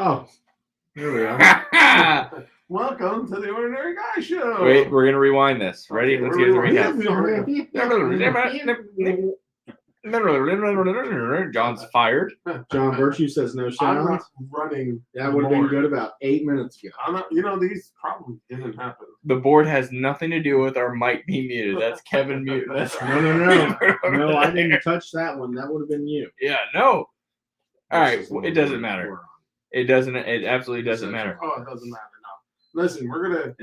Oh, here we are. Welcome to the Ordinary Guy Show. Wait, we're gonna rewind this. Ready? Okay, Let's we're get the recap. John's fired. John Virtue says no I'm not sound. running. That would have been good about 8 minutes ago. I'm not. These problems didn't happen. The board has nothing to do with our mic being muted. That's Kevin mute. That's No. No, I didn't touch that one. That would have been you. Yeah, no. All right, This is the it one doesn't we're matter. on. It doesn't. It absolutely doesn't matter. Oh, it doesn't matter. No. Listen, we're gonna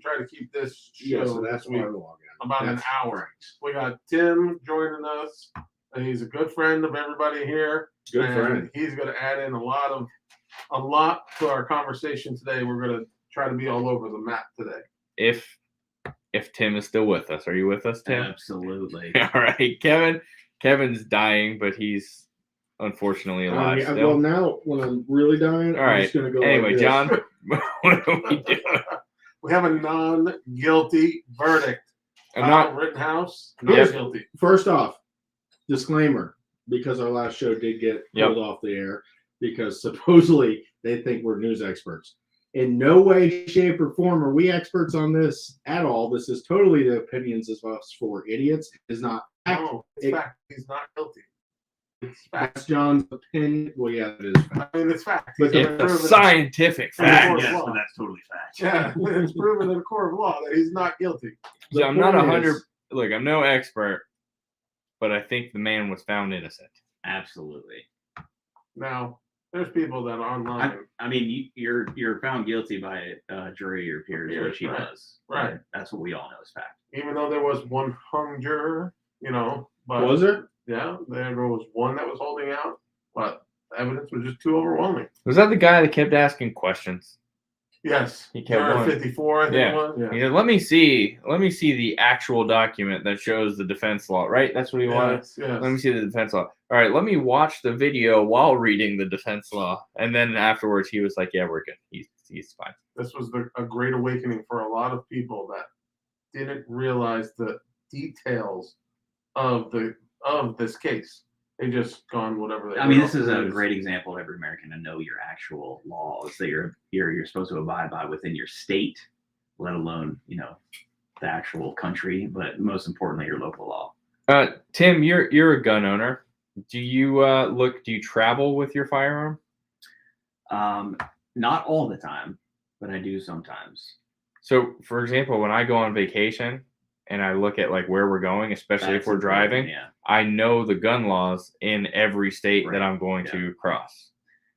try to keep this show. Yeah, so that's this week why we're logging out. about an hour. We got Tim joining us. And he's a good friend of everybody here. Good friend. He's going to add in a lot to our conversation today. We're going to try to be all over the map today. If Tim is still with us, are you with us, Tim? Absolutely. All right, Kevin's dying, but he's unfortunately alive still. Well, now when I'm really dying, All I'm right. just going to go. Anyway, like John, what are we doing? We have a non-guilty verdict. Kyle Rittenhouse, not guilty. First off, disclaimer, because our last show did get pulled off the air because supposedly they think we're news experts. In no way, shape, or form are we experts on this at all. This is totally the opinions of us four idiots. It's not fact. No, it's fact. He's not guilty. It's fact. That's John's opinion. Well, yeah, it is fact. I mean, it's fact. But It's a scientific fact. Yes, but that's totally fact. Yeah, it's proven in a court of law that he's not guilty. So I'm not 100. Look, I'm no expert, but I think the man was found innocent. Absolutely. Now, there's people that are online. I mean, you're found guilty by a jury of your peers, which he was. Right. That's what we all know is fact. Even though there was one hung juror, but Was there? Yeah, there was one that was holding out, but the evidence was just too overwhelming. Was that the guy that kept asking questions? Yes, He kept juror going. 54. I think Yeah. it was. Yeah. He said, let me see the actual document that shows the defense law, right? That's what he wanted. Yes. Let me see the defense law. All right, let me watch the video while reading the defense law. And then afterwards, he was like, yeah, we're good. He's fine. This was a great awakening for a lot of people that didn't realize the details of this case. They just gone whatever they. I mean, this is a great example of every American to know your actual laws that you're supposed to abide by within your state, let alone the actual country, but most importantly your local law. Tim, you're a gun owner. Do you travel with your firearm? Not all the time, but I do sometimes. So, for example, when I go on vacation and I look at like where we're going, especially if we're driving, I know the gun laws in every state that I'm going to cross.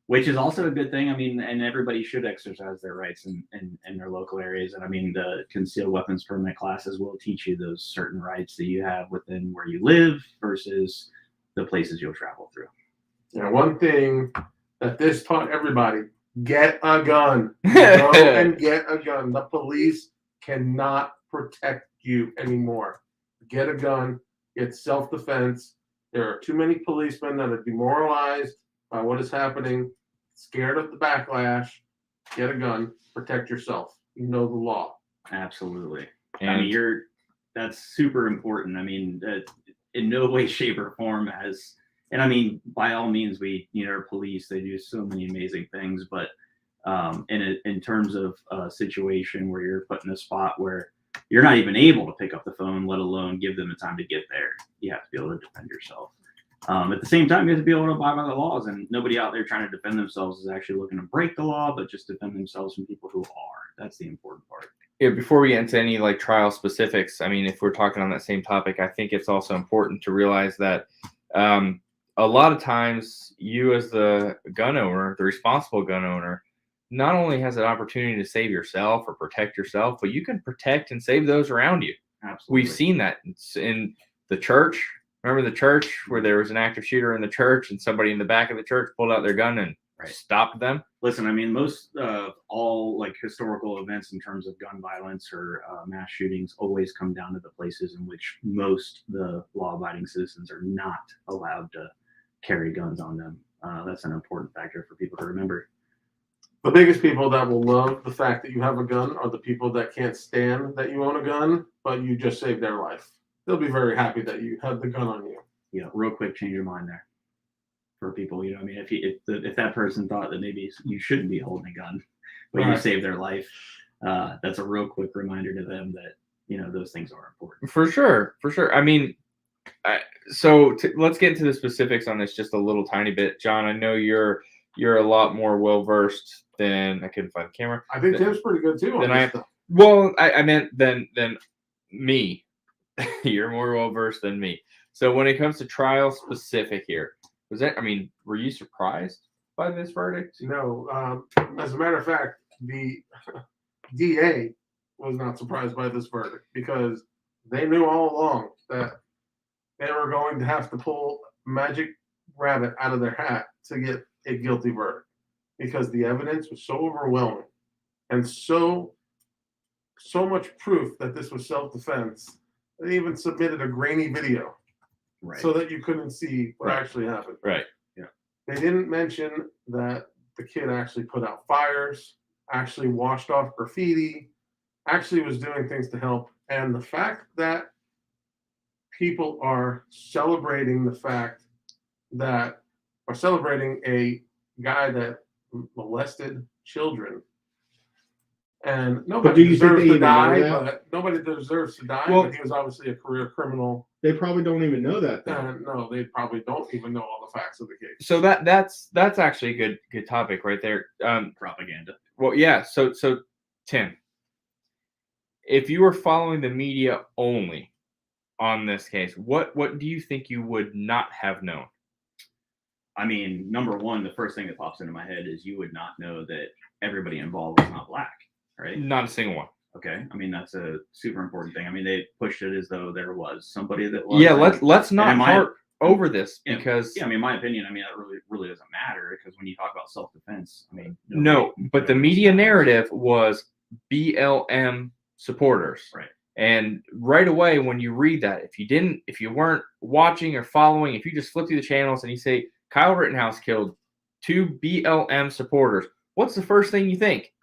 Which is also a good thing. I mean, and everybody should exercise their rights in their local areas. And I mean, the concealed weapons permit classes will teach you those certain rights that you have within where you live versus the places you'll travel through. Yeah, one thing that this taught everybody: get a gun. Go and get a gun. The police cannot protect you anymore. Get a gun. It's self-defense. There are too many policemen that are demoralized by what is happening, scared of the backlash. Get a gun. Protect yourself. You know the law. Absolutely. I mean, that's super important. I mean, in no way, shape, or form and I mean, by all means, we need our police. They do so many amazing things, but in terms of a situation where you're put in a spot where you're not even able to pick up the phone, let alone give them the time to get there, you have to be able to defend yourself. At the same time, you have to be able to abide by the laws, and nobody out there trying to defend themselves is actually looking to break the law, but just defend themselves from people who are. That's the important part. Yeah, before we get into any like trial specifics, I mean, if we're talking on that same topic, I think it's also important to realize that a lot of times you as the gun owner, the responsible gun owner, not only has an opportunity to save yourself or protect yourself, but you can protect and save those around you. Absolutely. We've seen that in the church. Remember the church where there was an active shooter in the church and somebody in the back of the church pulled out their gun and stopped them? Listen, I mean, most all like historical events in terms of gun violence or mass shootings always come down to the places in which most the law-abiding citizens are not allowed to carry guns on them. That's an important factor for people to remember. The biggest people that will love the fact that you have a gun are the people that can't stand that you own a gun, but you just saved their life. They'll be very happy that you have the gun on you. Yeah, real quick, change your mind there. for people. You know, I mean, if that person thought that maybe you shouldn't be holding a gun, but you Right. saved their life, that's a real quick reminder to them that those things are important. For sure. I mean, let's get into the specifics on this just a little tiny bit, John. I know you're a lot more well versed than I couldn't find the camera. I think Tim's pretty good too. Well, I meant than me. You're more well versed than me. So when it comes to trial specific here, were you surprised by this verdict? No. As a matter of fact, the DA was not surprised by this verdict because they knew all along that they were going to have to pull magic rabbit out of their hat to get a guilty verdict because the evidence was so overwhelming and so much proof that this was self-defense. They even submitted a grainy video so that you couldn't see what actually happened. Right. Yeah. They didn't mention that the kid actually put out fires, actually washed off graffiti, actually was doing things to help. And the fact that people are celebrating celebrating a guy that molested children. And nobody deserves to die, but nobody deserves to die. But he was obviously a career criminal. They probably don't even know that. No, they probably don't even know all the facts of the case. So that's actually a good topic right there. Propaganda. Well, yeah. So Tim, if you were following the media only on this case, what do you think you would not have known? I mean, number one, the first thing that pops into my head is you would not know that everybody involved was not black, right? Not a single one. Okay. I mean, that's a super important thing. I mean, they pushed it as though there was somebody that was. Yeah, let's not harp over this because I mean, in my opinion, I mean, that really doesn't matter because when you talk about self-defense, I mean, but the media narrative was BLM supporters. Right. And right away when you read that, if you weren't watching or following, if you just flip through the channels and you say Kyle Rittenhouse killed 2 BLM supporters, what's the first thing you think?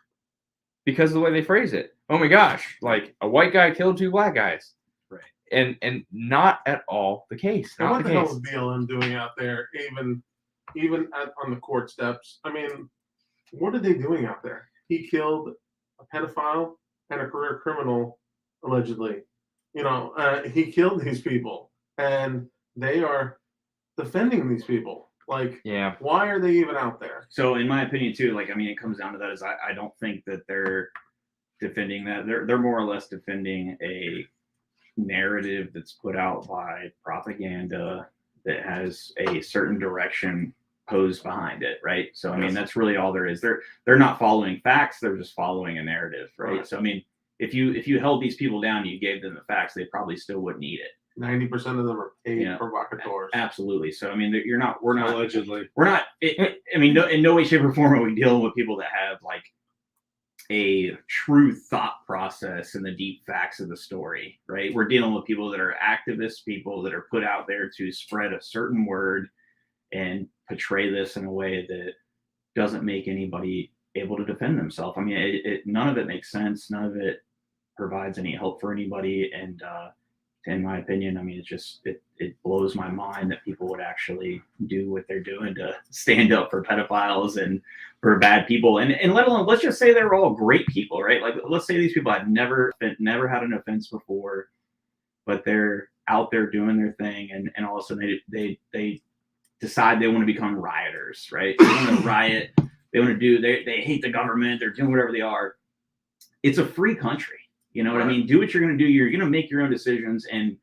Because of the way they phrase it. Oh my gosh, like a white guy killed 2 black guys. Right. And not at all the case. And what the hell is BLM doing out there, even on the court steps? I mean, what are they doing out there? He killed a pedophile and a career criminal, allegedly. He killed these people, and they are defending these people. Like, yeah, why are they even out there? So, in my opinion, too, like, I mean, it comes down to that is I don't think that they're defending that. They're more or less defending a narrative that's put out by propaganda that has a certain direction posed behind it, right? So, I mean, that's really all there is. They're not following facts. They're just following a narrative, right? So, I mean, if you held these people down and you gave them the facts, they probably still wouldn't eat it. 90% of them are paid provocateurs. Absolutely. So I mean, we're not allegedly. We're not. I mean, in no way, shape, or form are we dealing with people that have like a true thought process and the deep facts of the story, right? We're dealing with people that are activists, people that are put out there to spread a certain word and portray this in a way that doesn't make anybody able to defend themselves. I mean, none of it makes sense. None of it provides any help for anybody, and in my opinion, I mean, it blows my mind that people would actually do what they're doing to stand up for pedophiles and for bad people. And let alone, let's just say they're all great people, right? Like, let's say these people have never had an offense before, but they're out there doing their thing. And all of a sudden they decide they want to become rioters, right? They want to riot. They want to they hate the government. They're doing whatever they are. It's a free country. You know what I mean? Do what you're going to do. You're going to make your own decisions, and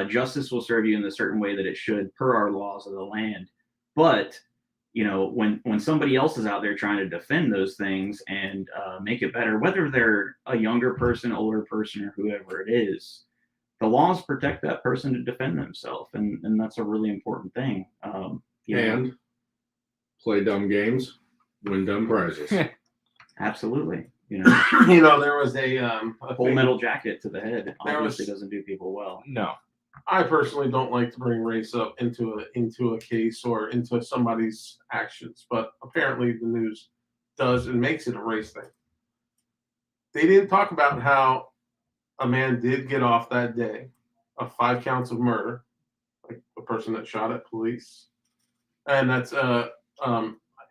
justice will serve you in the certain way that it should per our laws of the land. But, when somebody else is out there trying to defend those things and make it better, whether they're a younger person, older person, or whoever it is, the laws protect that person to defend themselves. And that's a really important thing. And play dumb games, win dumb prizes. Absolutely. There was a Full Metal Jacket to the head obviously doesn't do people well. No. I personally don't like to bring race up into a case or into somebody's actions, but apparently the news does and makes it a race thing. They didn't talk about how a man did get off that day of 5 counts of murder, like the person that shot at police, And that's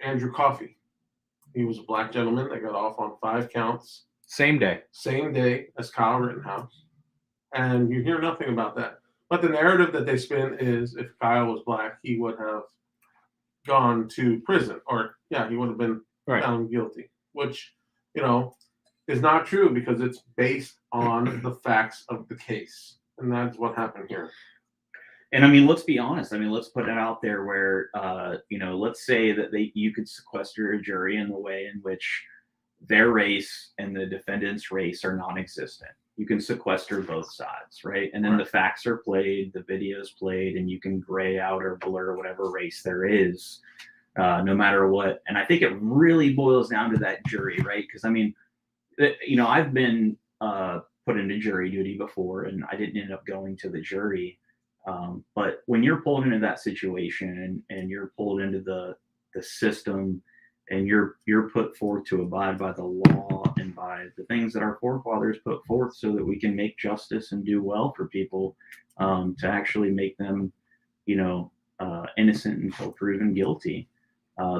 Andrew Coffey. He was a black gentleman that got off on 5 counts. Same day As Kyle Rittenhouse. And you hear nothing about that. But the narrative that they spin is if Kyle was black, he would have gone to prison. Or, he would have been found guilty. Which, is not true because it's based on the facts of the case. And that's what happened here. And I mean, let's be honest. I mean, let's put it out there where, let's say that you could sequester a jury in the way in which their race and the defendant's race are non-existent. You can sequester both sides, right? And then the facts are played, the video's played, and you can gray out or blur whatever race there is, no matter what. And I think it really boils down to that jury, right? Because I mean, I've been put into jury duty before, and I didn't end up going to the jury. But when you're pulled into that situation and you're pulled into the system and you're put forth to abide by the law and by the things that our forefathers put forth so that we can make justice and do well for people, to actually make them, innocent until proven guilty.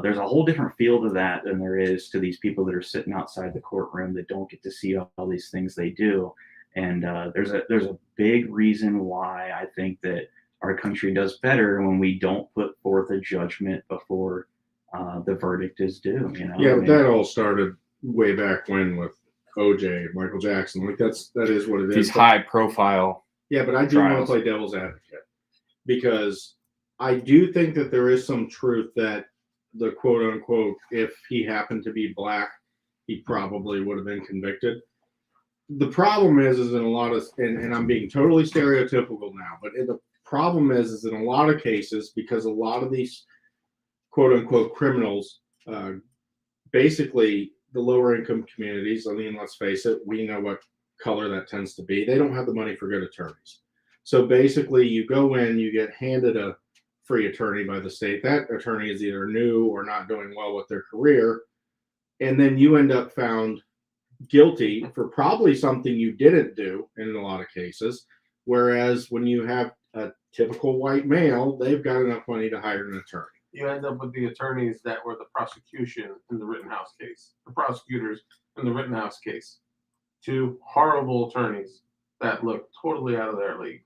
There's a whole different feel to that than there is to these people that are sitting outside the courtroom that don't get to see all these things they do. And there's a big reason why I think that our country does better when we don't put forth a judgment before the verdict is due. But that all started way back when with OJ, Michael Jackson. Like that is what it is. These high profile. Yeah, but I do want to play devil's advocate because I do think that there is some truth that the quote unquote, if he happened to be black, he probably would have been convicted. The problem is in a lot of, and I'm being totally stereotypical now, but the problem is in a lot of cases, because a lot of these quote unquote criminals, basically the lower income communities, I mean, let's face it, we know what color that tends to be. They don't have the money for good attorneys. So basically you go in, you get handed a free attorney by the state. That attorney is either new or not doing well with their career. And then you end up found guilty for probably something you didn't do in a lot of cases. Whereas when you have a typical white male, they've got enough money to hire an attorney. You end up with the attorneys that were the prosecution in the Rittenhouse case, the prosecutors in the Rittenhouse case. 2 horrible attorneys that look totally out of their league.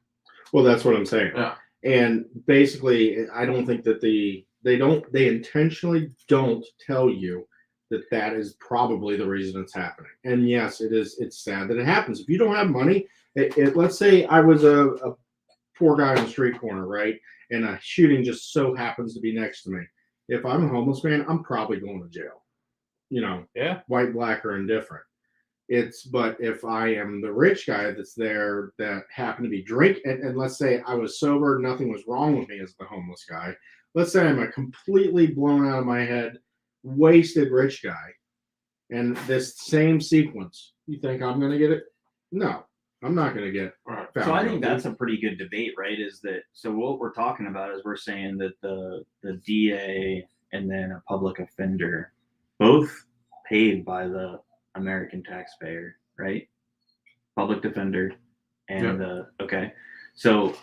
Well, that's what I'm saying. Yeah. And basically, I don't think that they intentionally don't tell you that is probably the reason it's happening. And yes, it's sad that it happens. If you don't have money, let's say I was a poor guy on the street corner, right? And a shooting just so happens to be next to me. If I'm a homeless man, I'm probably going to jail. White, black, or indifferent. But if I am the rich guy that's there that happened to be drinking, and let's say I was sober, nothing was wrong with me as the homeless guy. Let's say I'm a completely blown out of my head, wasted rich guy, and this same sequence, you think I'm going to get it? No, I'm not going to get found. So I think that's a pretty good debate, right? So what we're talking about is we're saying that the DA and then a public offender, both paid by the American taxpayer, right? Public defender and okay. So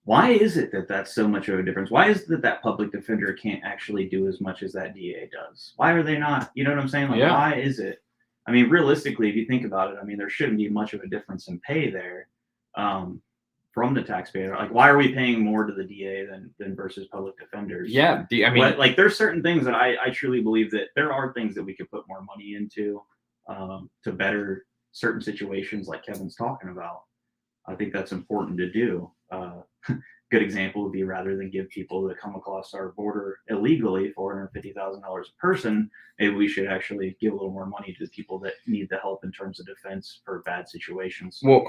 why is it that that's so much of a difference? Why is it that public defender can't actually do as much as that DA does? Why are they not? You know what I'm saying? Why is it? I mean, realistically, if you think about it, I mean, there shouldn't be much of a difference in pay there from the taxpayer. Like, why are we paying more to the DA than versus public defenders? Yeah, I mean, like there's certain things that I truly believe that there are things that we could put more money into to better certain situations like Kevin's talking about. I think that's important to do. Good example would be rather than give people that come across our border illegally $450,000 a person, maybe we should actually give a little more money to the people that need the help in terms of defense for bad situations. Well,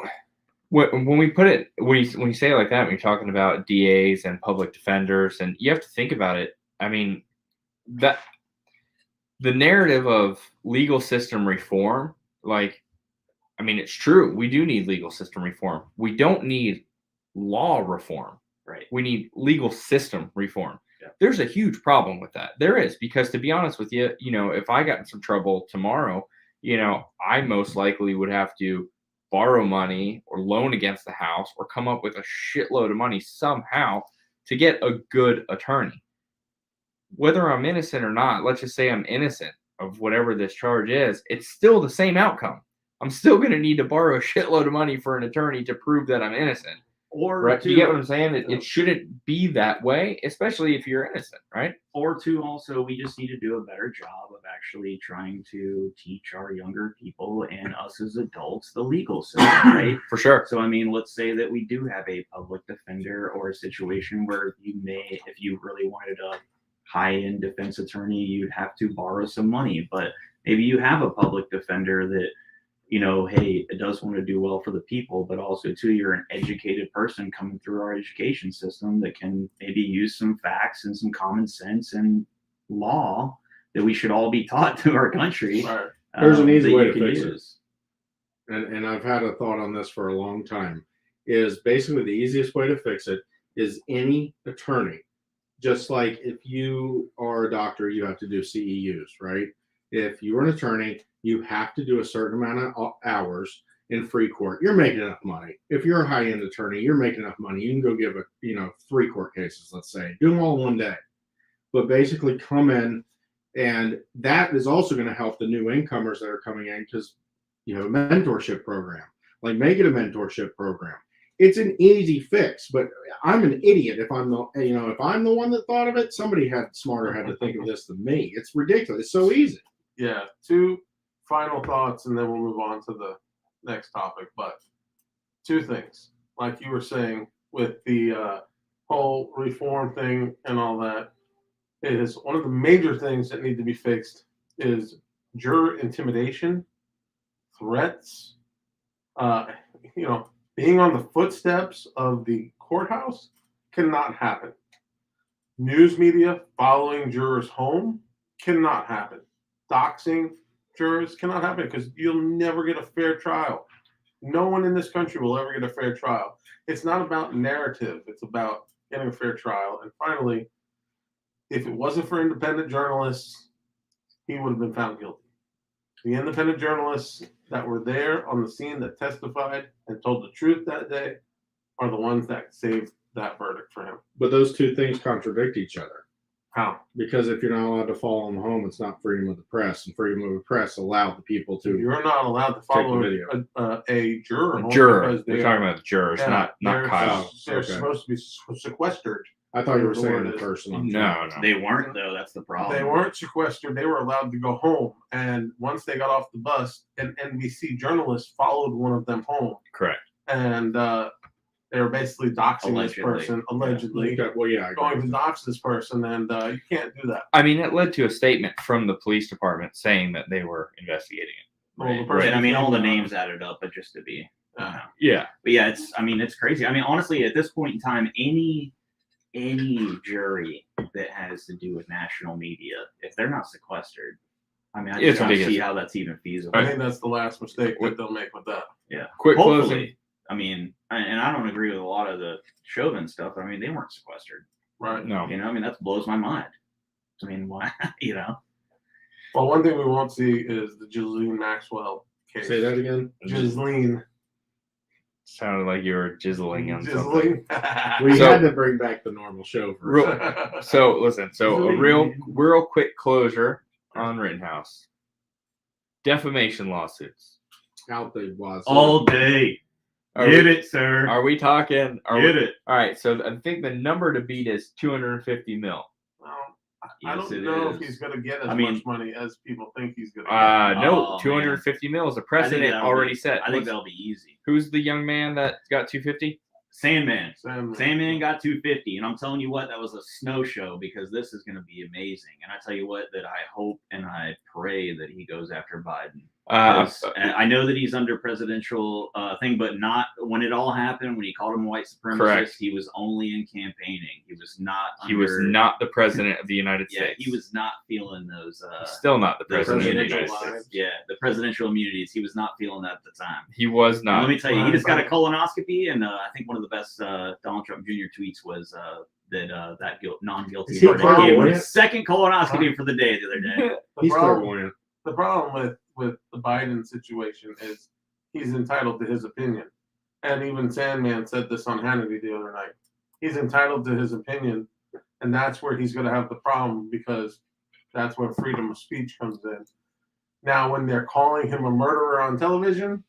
when you say it like that, when you're talking about DAs and public defenders, and you have to think about it. I mean, that the narrative of legal system reform, it's true. We do need legal system reform. We don't need law reform. Right. We need legal system reform. Yeah. There's a huge problem with that. There is, because to be honest with you, if I got in some trouble tomorrow, I most likely would have to borrow money or loan against the house or come up with a shitload of money somehow to get a good attorney. whether I'm innocent or not, let's just say I'm innocent of whatever this charge is, it's still the same outcome. I'm still going to need to borrow a shitload of money for an attorney to prove that I'm innocent. Or right? You get what I'm saying? It shouldn't be that way, especially if you're innocent, right? Or two, also, we just need to do a better job of actually trying to teach our younger people and us as adults the legal system, right? For sure. So, I mean, let's say that we do have a public defender or a situation where if you really wanted a high-end defense attorney, you'd have to borrow some money. But maybe you have a public defender that, hey, it does want to do well for the people, but also too, you're an educated person coming through our education system that can maybe use some facts and some common sense and law that we should all be taught to our country. Right. There's an easy way to fix it. And I've had a thought on this for a long time, is basically the easiest way to fix it is any attorney. Just like if you are a doctor, you have to do CEUs, right? If you're an attorney, you have to do a certain amount of hours in free court. You're making enough money. If you're a high-end attorney, you're making enough money. You can go give 3 court cases, let's say. Do them all in one day. But basically come in, and that is also going to help the new incomers that are coming in, because you have a mentorship program. Like, make it a mentorship program. It's an easy fix, but I'm an idiot if I'm the one that thought of it. Somebody had to think of this than me. It's ridiculous. It's so easy. Yeah. 2 final thoughts, and then we'll move on to the next topic. But 2 things, like you were saying with the whole reform thing and all that, is one of the major things that need to be fixed is juror intimidation, threats, being on the footsteps of the courthouse cannot happen. News media following jurors home cannot happen. Doxing jurors cannot happen, because you'll never get a fair trial. No one in this country will ever get a fair trial. It's not about narrative. It's about getting a fair trial. And finally, if it wasn't for independent journalists, he would have been found guilty. The independent journalists that were there on the scene that testified and told the truth that day are the ones that saved that verdict for him. But those 2 things contradict each other. How? Because if you're not allowed to follow them home, it's not freedom of the press, and freedom of the press allow the people to. You're not allowed to follow a juror. A juror. We're talking about jurors, not Kyle. They're supposed to be sequestered. I thought you were saying the person. No. They weren't, though. That's the problem. They weren't sequestered. They were allowed to go home. And once they got off the bus, an NBC journalist followed one of them home. Correct. And they were basically doxing this person, allegedly. Yeah. Well, yeah, going to dox this person, and you can't do that. I mean, it led to a statement from the police department saying that they were investigating it. Well, Right. I mean, all the names added up, but just to be. Yeah. But yeah, it's crazy. I mean, honestly, at this point in time, any jury that has to do with national media, if they're not sequestered, I mean, I just don't see how that's even feasible. I think that's the last mistake that they'll make with that. Yeah. Quick Hopefully. closing. I mean, and I don't agree with a lot of the Chauvin stuff. I mean, they weren't sequestered. Right. No. I mean, that blows my mind. I mean, why? Well, one thing we won't see is the Ghislaine Maxwell case. Say that again. Ghislaine. Sounded like you were jizzling on something. We had to bring back the normal show. So a real quick closure on Rittenhouse. Defamation lawsuits. Out they was. All day. Get it, sir. Are we talking? Get it. All right. So I think the number to beat is 250 mil. Well, I don't know if he's going to get as much money as people think he's going to get. No, 250 mil is a precedent already set. I think that'll be easy. Who's the young man that got 250? Sandman got 250, and I'm telling you what, that was a snow show, because this is going to be amazing. And I tell you what, that I hope and I pray that he goes after Biden. I know that he's under presidential thing, but not when it all happened. When he called him a white supremacist, correct. He was only in campaigning. He was not. He was not the president of the United States. He was not feeling those. Still not the president of the United States. Yeah, the presidential immunities. He was not feeling that at the time. He was not. And let me tell you, he just got a colonoscopy, and I think one of the best Donald Trump Jr. tweets was that non-guilty verdict was his second colonoscopy for the day the other day. The problem with the Biden situation is he's entitled to his opinion. And even Sandman said this on Hannity the other night. He's entitled to his opinion, And that's where he's going to have the problem, because that's where freedom of speech comes in. Now, when they're calling him a murderer on television,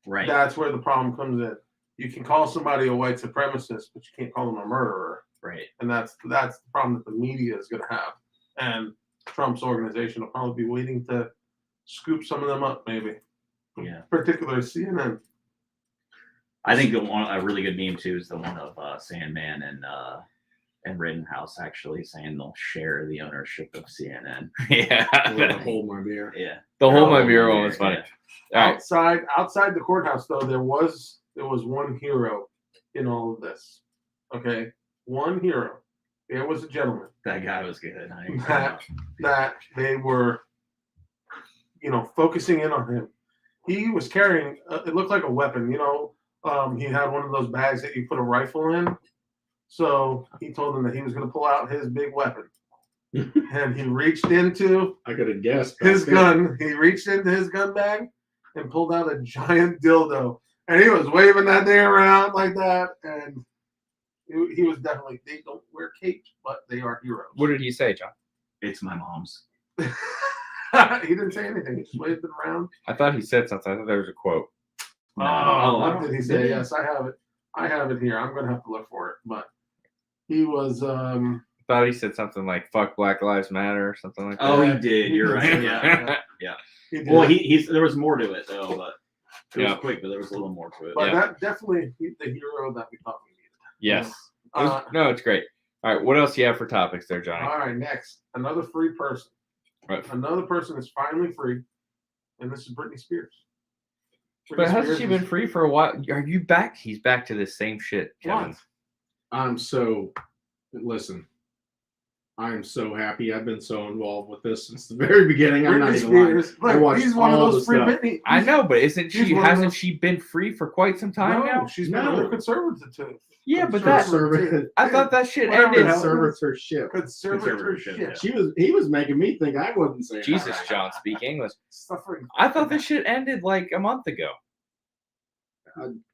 Right. that's where the problem comes in. You can call somebody a white supremacist, but you can't call them a murderer. Right. And that's the problem that the media is going to have. And Trump's organization will probably be waiting to scoop some of them up, maybe. Yeah. Particularly CNN. I think a really good meme too is the one of Sandman and Rittenhouse actually saying they'll share the ownership of CNN. Yeah. Hold my beer. Yeah. The whole my Hold beer my one beer, was funny. yeah. All right. Outside the courthouse, though, there was one hero in all of this. Okay, one hero. There was a gentleman That guy was good. that they were, focusing in on him. He was carrying. It looked like a weapon. He had one of those bags that you put a rifle in. So he told them that he was going to pull out his big weapon, and he reached into. I could have guessed His gun. He reached into his gun bag and pulled out a giant dildo, and he was waving that thing around like that. And he was definitely. They don't wear capes, but they are heroes. What did he say, John? It's my mom's. He didn't say anything. He just waved it around. I thought he said something. I thought there was a quote. What did he say? Yes, I have it. I have it here. I'm gonna have to look for it. But he was. I thought he said something like "fuck Black Lives Matter" or something like that. Oh, he did. You're right. Yeah. Well, there was more to it though, but it was quick. But there was a little more to it. But that definitely the hero that we thought we needed. Yes. No, it's great. All right, what else do you have for topics there, Johnny? All right, next, another free person. Right. Another person is finally free, and this is Britney Spears. But hasn't she been free for a while? Are you back? He's back to the same shit, Kevin. Listen, I'm so happy. I've been so involved with this since the very beginning. I'm not Britney even lying. Spears, I watched he's one of all those the free stuff. Britney. I know, but hasn't she been free for quite some time No, now? she's been under conservative. Yeah, but I thought that shit ended. Conservatorship. Conservatorship. He was making me think I wasn't saying. Jesus, that right. John, speak English. Suffering. I thought this shit ended like a month ago.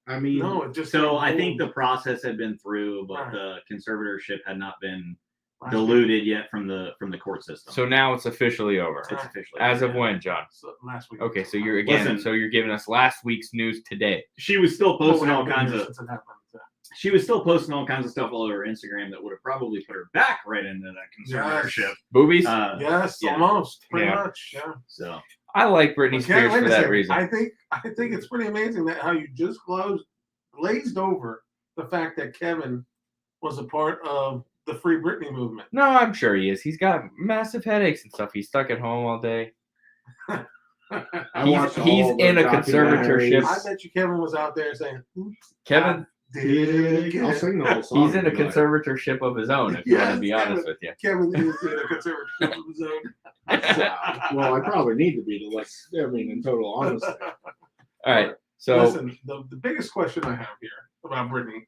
I mean, No, it just. So I think the process had been through, but Right. the conservatorship had not been diluted yet from the court system. So now it's officially over. It's officially As of yeah. when, John? Last week. Okay, so you're giving us last week's news today. She was still posting all kinds of. Since it happened. She was still posting all kinds of stuff all over Instagram that would have probably put her back right into that conservatorship. Boobies? Yes, yeah. almost. Pretty Yeah. much. Yeah. So I like Britney Spears for that reason. I think it's pretty amazing that how you just glazed over the fact that Kevin was a part of the Free Britney movement. No, I'm sure he is. He's got massive headaches and stuff. He's stuck at home all day. He's in a conservatorship. I bet you Kevin was out there saying, "Oops, Kevin, I'll sing the whole song. he's in a conservatorship of his own, if you want to be honest with you. Kevin is in a conservatorship of his own." Well, I probably need to be in total honesty. All right. So listen, the biggest question I have here about Britney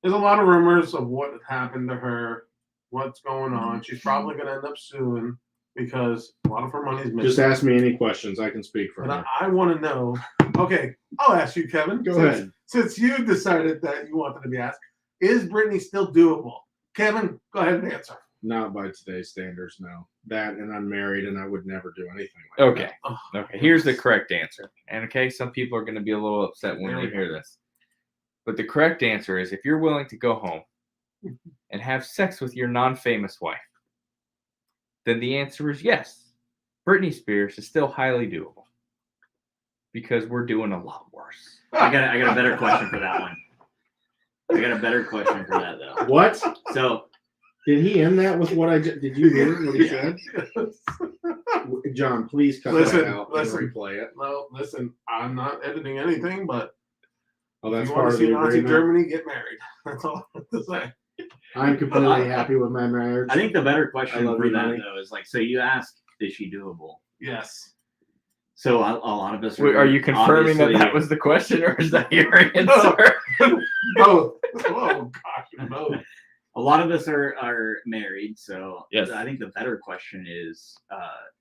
is a lot of rumors of what happened to her, what's going on. She's probably going to end up suing because a lot of her money's missing. Just ask me any questions. I can speak for But her. I want to know. Okay, I'll ask you, Kevin. Go ahead. Since you decided that you wanted to be asked, is Britney still doable? Kevin, go ahead and answer. Not by today's standards, no. That, and I'm married, and I would never do anything like okay. Okay. Here's the correct answer. And okay, some people are going to be a little upset when they hear this. But the correct answer is if you're willing to go home and have sex with your non-famous wife, then the answer is yes. Britney Spears is still highly doable because we're doing a lot worse. I got a better question for that one. I got a better question for that though. What? So did he end that with what I just? Did you hear what he said? John, please cut that out and replay it. No, listen, I'm not editing anything, but Oh, that's if you part want of to see the Nazi agreement. Germany get married. That's all I have to say. I'm completely happy with my marriage. I think the better question love for you, that honey. though is like, so you asked, is she doable? Yes. So a lot of us Wait, are you confirming that obviously- that was the question, or is that your answer? Both. Oh gosh, both. A lot of us are married, so Yes. I think the better question is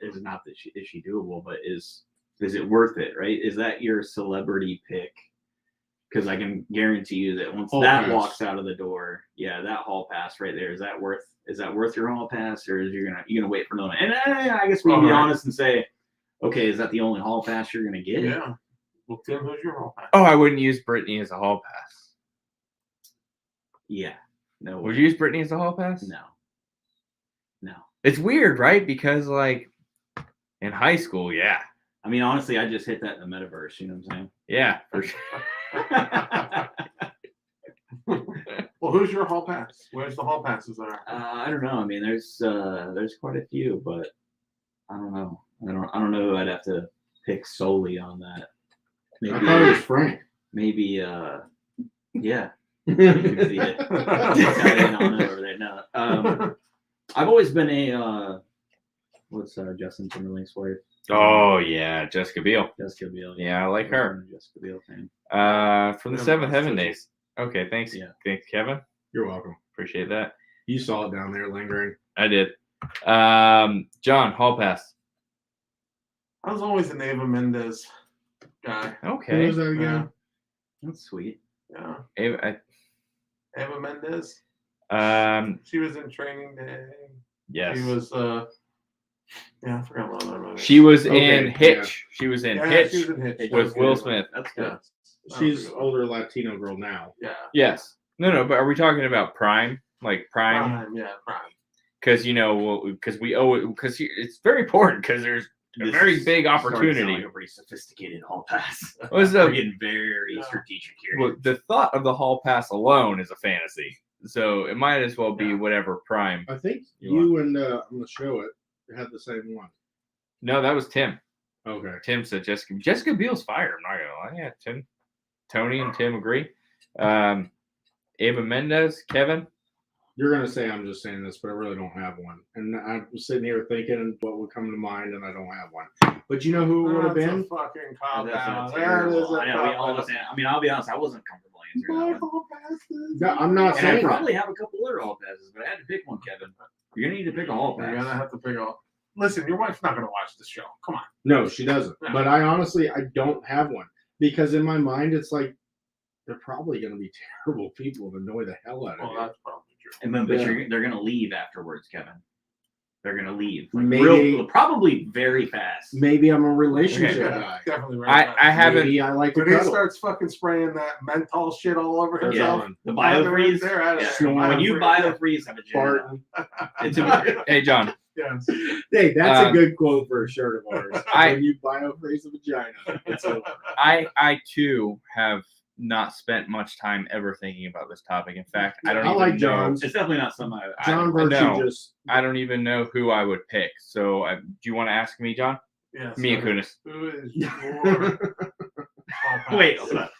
not that is she doable, but is it worth it, right? Is that your celebrity pick because I can guarantee you that once Hall that pass. walks out of the door, yeah, that hall pass right there, is that worth your hall pass, or is you're gonna wait for another one? And I guess we can be honest and say, okay, is that the only hall pass you're gonna get? Yeah. Well, Tim, who's your hall pass? Oh, I wouldn't use Britney as a hall pass. Yeah. No. Would you use Britney as a hall pass? No. No. It's weird, right? Because like in high school, yeah. I mean, honestly, I just hit that in the metaverse. You know what I'm saying? Yeah, for sure. Well, who's your hall pass? Where's the hall passes there? I don't know. I mean, there's quite a few, but I don't know. I don't know who I'd have to pick solely on that. I thought it was Frank. Maybe yeah. You can see it. Italian on it over there. No. I've always been a what's Justin Timberlake's wife? Oh yeah, Jessica Biel. Jessica Biel. Yeah, I like her. Jessica Biel fan. From the Seventh Heaven days. Okay, thanks. Yeah. Thanks, Kevin. You're welcome. Appreciate that. You saw it down there lingering. I did. John, hall pass. I was always an Eva Mendes guy. Who Okay. was that again? That's sweet. Yeah. Ava, Eva Mendes. She was in Training Day. yes. She was I forgot what other movie. She was Okay, in Hitch. She was in Hitch She was in Hitch. with Will Smith. That's good. Yeah. She's older Latino girl now. Yeah. Yes. No, but are we talking about Prime? Like Prime? Prime. Yeah, Prime. Because because we owe it. Because it's very important. Because there's a very big opportunity. Like a pretty sophisticated hall pass. What's We're up? getting very strategic here. Well, the thought of the hall pass alone is a fantasy. So it might as well be whatever Prime. I think You you and I'm gonna show it. Had the same one. No, that was Tim. Okay. Tim said Jessica Biel's fire. I'm not gonna lie. Yeah, Tim, Tony, and Tim agree. Eva Mendes, Kevin. You're gonna say I'm just saying this, but I really don't have one. And I'm sitting here thinking what would come to mind, and I don't have one. But you know who it would have That's been? a fucking Oh, cop that's out. not That is terrible. a I know we cop all out. was. I mean, I'll be honest. I wasn't comfortable answering that one. No, I'm not And I saying probably that. have a couple other hall passes, but I had to pick one, Kevin. You're gonna need to pick a hall You're gonna pass. have to pick up. Listen, your wife's not gonna watch the show. Come on. No, she doesn't. No. But I honestly don't have one because in my mind it's like they're probably gonna be terrible people and annoy the hell out of Well, you. that's probably true. And then, but Yeah. they're gonna leave afterwards, Kevin. They're gonna leave. Like, Maybe- probably very fast. Maybe I'm a relationship Yeah, guy. definitely right. I haven't. Maybe I like to When he cuddle. starts fucking spraying that menthol shit all over They're himself, gone. The biofreeze. They're out of Yeah. there. When you Biofreeze. biofreeze, have a vagina. Farting. It's a Hey, John. Yes. Hey, that's a Um, good quote for a shirt of ours. I- When you biofreeze a vagina, it's over. I too have not spent much time ever thinking about this topic. In fact, I don't I even like know. John's. It's definitely not something John I Virtue know. just I don't even know who I would pick. So, do you want to ask me, John? Yes. Mia Kunis. Who is your Wait, hold up.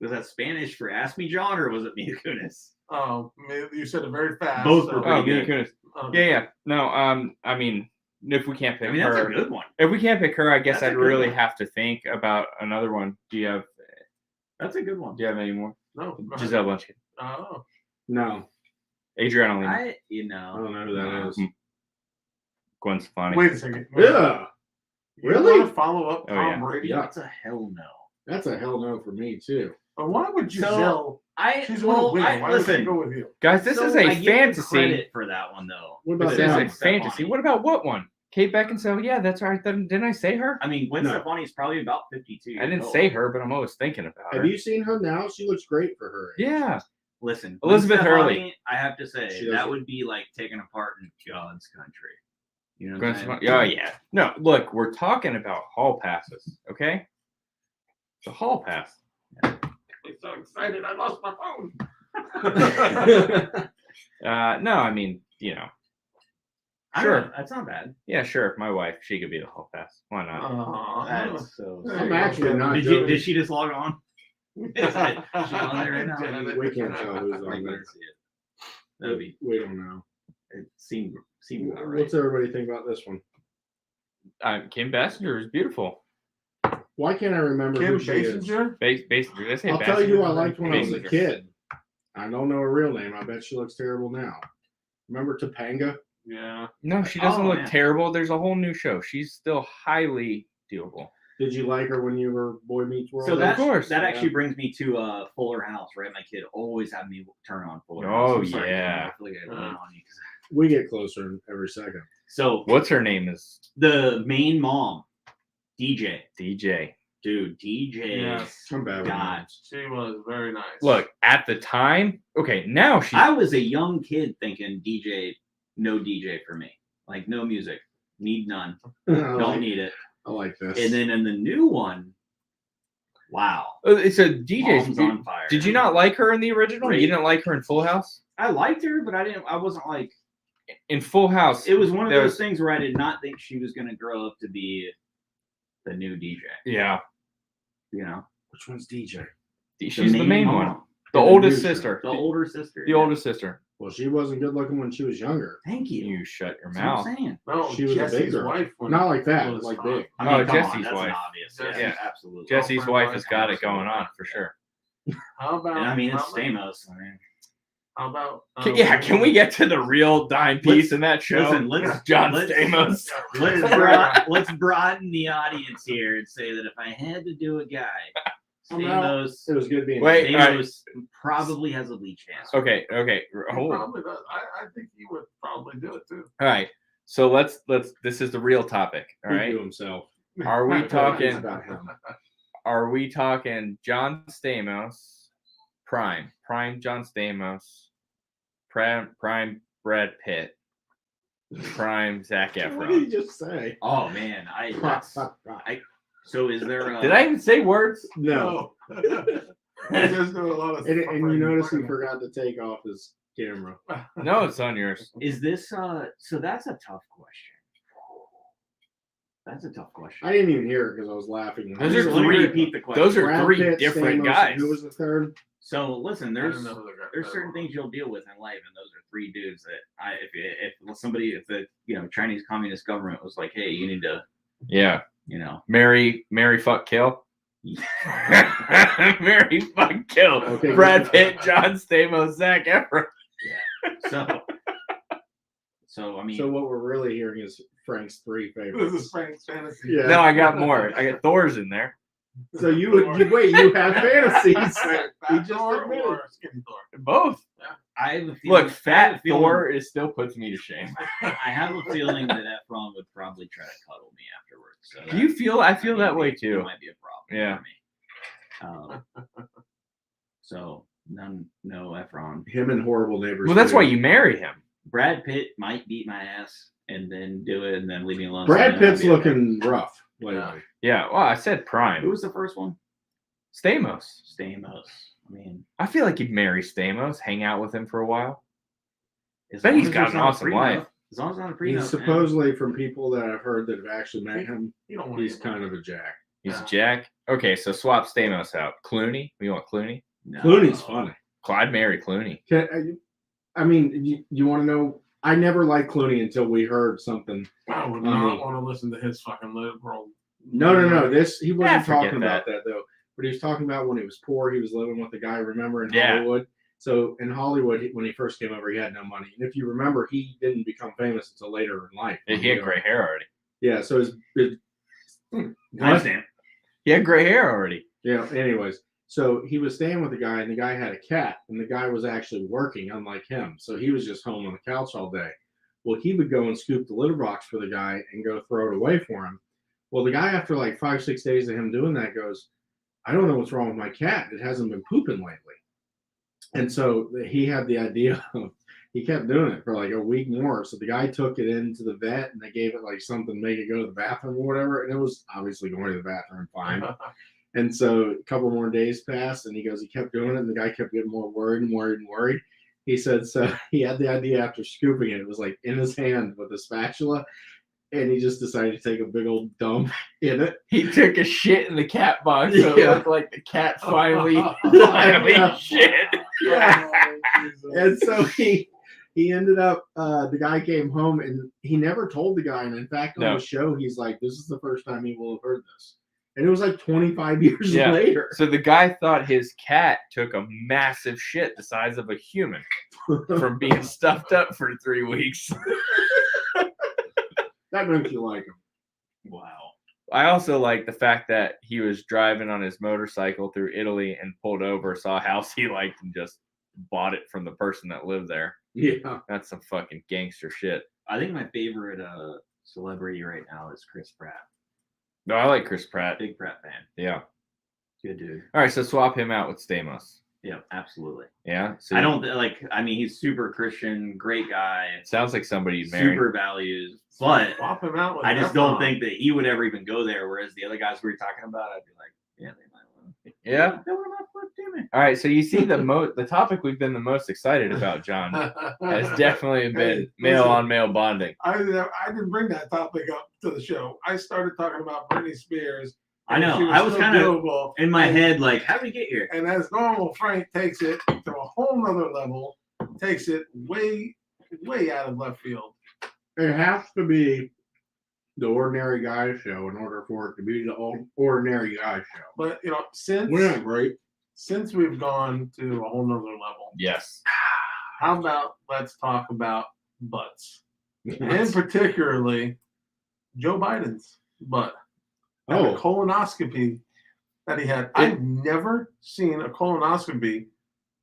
Was that Spanish for "Ask Me, John" or was it Mia Kunis? Oh, you said it very fast. Both were Oh, pretty Mia good. Kunis. Yeah. No. I mean, if we can't pick I mean, that's a her, good one. if we can't pick her, I guess That's a I'd good really one. have to think about another one. Do you have That's a good one. any more? No. go ahead. Giselle Bundchen, Oh. no. Adriana Lima, I don't know who that is. Gwen Stefani. Wait a second. Yeah, You really? want to follow up Oh, Tom yeah. Brady? Yeah. That's a hell no. that's a hell no for me too. But why would Giselle? She's well, gonna win. Why would she listen. go with you? Guys, this So is I a give you fantasy. credit for that one though. What about This that? is a fantasy. What about what one? Kate Beckinsale. Yeah, that's right. Didn't I say her? I mean, Gwen No. Stefani is probably about 52. I didn't years say old. her, but I'm always thinking about her. Have you seen her now? She looks great for her. age. Yeah. Listen, Elizabeth Gwen Hurley. Stefani, I have to She say doesn't- that would be like taking apart in God's country. You know what Gwen I'm saying? Stefani. Oh yeah. No, look, we're talking about hall passes, okay? The hall pass. I'm so excited. I lost my phone. No, I mean, I Sure. don't know, that's not bad. yeah, sure. My wife, she could be the hall pass. Why not? Aw. That's so. I'm actually not Did joking. she just log on? Is she on there right now? We can't tell who's I on can't there. see it. That'd be. We don't know. It seemed about right. What's everybody think about this one? Kim Basinger is beautiful. Why can't I remember Kim who she is? Basinger? Basically, did I say I'll tell you who I Basinger? liked when I was a Basinger. kid. I don't know her real name. I bet she looks terrible now. Remember Topanga? Yeah. No, she doesn't Oh, look yeah. terrible. There's a whole new show. She's still highly doable. Did you like her when you were Boy Meets World? So Of course. that Yeah. actually brings me to Fuller House, right? My kid always had me turn on Fuller Oh, House. I'm sorry, yeah. I feel like I went on you 'cause- We get closer every second. So What's her name is the main mom, DJ. DJ. Dude, DJ. Yes. I'm bad with God. names. She was very nice. Look, at the time, okay, now she's I was a young kid thinking DJ, no DJ for me. Like no music. Need none. Don't need it. I like this. And then in the new one, wow. it's a DJ's Mom's on fire. Did you not like her in the original? Great. You didn't like her in Full House? I liked her, but I wasn't like, In Full House, it was one of there those was- things where I did not think she was going to grow up to be the new DJ. Yeah, You know? Which one's DJ? she's the main mom. one. The The oldest new sister. The older sister. The oldest sister. Well, she wasn't good looking when she was younger. Thank you. You shut your That's what mouth. I'm saying. no, she was a big Jesse's girl. wife. When Not like that, was like fine. big. I mean, Oh, come Jesse's on, that's wife. an obvious. Yeah. Yeah, absolutely. Jesse's Girlfriend, wife wife, has got it house, going on wife. for sure. How about? And I mean, it's how about- Stamos. I mean, How about? Can we get to the real dime piece in that show? listen, let's John let's- Stamos. let's broaden the audience here and say that if I had to do a guy, Stamos, It was good being. Wait, Stamos probably has a lead chance. Okay. He Hold on. probably does. I think he would probably do it too. All right. So let's. This is the real topic. All He right. do himself. Are we It's talking? about him. Are we talking John Stamos, prime John Stamos, prime Brad Pitt, prime Zac What did he Efron? just say? Oh man, so is there? Did I even say words? No. He does do a lot of. And stuff you right notice he in front forgot to take off his camera. No, it's on yours. Is this? So that's a tough question. That's a tough question. I didn't even hear it because I was laughing. Those Just are let me three- repeat the question. Those are Brad three Pitt, different Stamos, guys. and who was the third? So listen, I there's don't know who the guy- there's certain things you'll deal with in life, and those are three dudes that if the Chinese Communist government was like, hey, you need to, Yeah. Marry, fuck, kill. Marry, fuck, kill. Okay. Brad Pitt, John Stamos, Zac Efron. so I mean, So what we're really hearing is Frank's three This favorites. is Frank's fantasy. Yeah. No, I got more. I got Thor's in there. So you have fantasies. Fat He just Thor admitted. or Skinny Thor? Both. I have a feeling, Look, I have fat a feeling- Thor is still puts me to shame. I have a feeling that Efron would probably try to cuddle me afterwards. So Do you feel? I feel that way It too. might be a problem. Yeah. For me. So no Efron. Him and Horrible Neighbors. Well, that's 2. why you marry him. Brad Pitt might beat my ass and then do it and then leave me alone. Brad So then Pitt's I'll be okay. looking rough lately. Yeah. Yeah. Well, I said Who prime. was the first one? Stamos. Stamos. I mean, I feel like you'd marry Stamos, hang out with him for a while. as Bet long he's as got it's an not a awesome prenup- life. As long as it's not a prenup. He's man. supposedly, from people that I've heard that have actually met him, You don't want he's kind of a jack. He's Yeah. Jack. Okay, so swap Stamos out. Clooney. We want Clooney. No. Clooney's funny. I'd marry Clooney. I mean, you want to know? I never liked Clooney until we heard something. I would I not mean- want to listen to his fucking liberal. No. This he wasn't forget talking about that though. But he was talking about when he was poor, he was living with a guy. Remember in Yeah. Hollywood. So in Hollywood, when he first came over, he had no money. And if you remember, he didn't become famous until later in life. He had gray hair already. Yeah. So his I understand. He had gray hair already. yeah. Anyways, so he was staying with a guy, and the guy had a cat, and the guy was actually working, unlike him. So he was just home on the couch all day. Well, he would go and scoop the litter box for the guy and go throw it away for him. Well, the guy, after like 5-6 days of him doing that, goes, I don't know what's wrong with my cat. It hasn't been pooping lately. And so he had the idea of, he kept doing it for like a week more. So the guy took it into the vet and they gave it like something to make it go to the bathroom or whatever. And it was obviously going to the bathroom fine. And so a couple more days passed and he goes, he kept doing it. And the guy kept getting more worried and worried and worried. He said, so he had the idea after scooping it. It was like in his hand with a spatula. And he just decided to take a big old dump in it. He took a shit in the cat box, so it Yeah. looked like the cat finally Yeah. shit. And so he ended up, the guy came home and he never told the guy. And in fact, on No. the show, he's like, this is the first time he will have heard this. And it was like 25 years Yeah. later. So the guy thought his cat took a massive shit the size of a human from being stuffed up for 3 weeks. That makes you like him. Wow. I also like the fact that he was driving on his motorcycle through Italy and pulled over, saw a house he liked, and just bought it from the person that lived there. Yeah. That's some fucking gangster shit. I think my favorite celebrity right now is Chris Pratt. No, I like Chris Pratt. Big Pratt fan. Yeah. Good dude. All right, so swap him out with Stamos. Yeah, absolutely. Yeah. So I don't like. I mean, he's super Christian, great guy. Sounds like somebody you'd marry. Super values, but Swap him out with I just Efron. don't think that he would ever even go there. Whereas the other guys we were talking about, I'd be like, yeah, they might want to. Yeah. They want to put Timmy. All right, so you see the topic we've been the most excited about, John, has definitely been male-on-male bonding. I didn't bring that topic up to the show. I started talking about Britney Spears. I know. She I was so kind of beautiful. in my head like, how did we get here? And as normal, Frank takes it to a whole nother level, takes it way, way out of left field. It has to be the Ordinary Guy show in order for it to be the Ordinary Guy show. But We're not great. since we've gone to a whole nother level, Yes. how about let's talk about butts, and particularly Joe Biden's butt. And the colonoscopy that he had. I've never seen a colonoscopy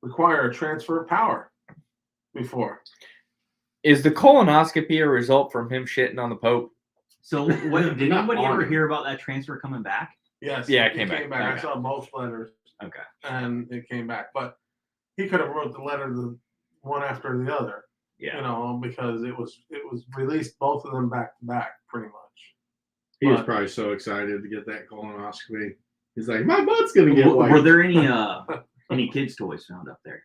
require a transfer of power before. Is the colonoscopy a result from him shitting on the Pope? So, what, did Not anybody on ever him. hear about that transfer coming back? Yes. Yeah, it he came back. I Okay. saw both letters, Okay. and it came back. But he could have wrote the letter the one after the other, Yeah. because it was released both of them back to back, pretty much. He was But- probably so excited to get that colonoscopy. He's like, my butt's gonna get Were white. there any kids' toys found up there?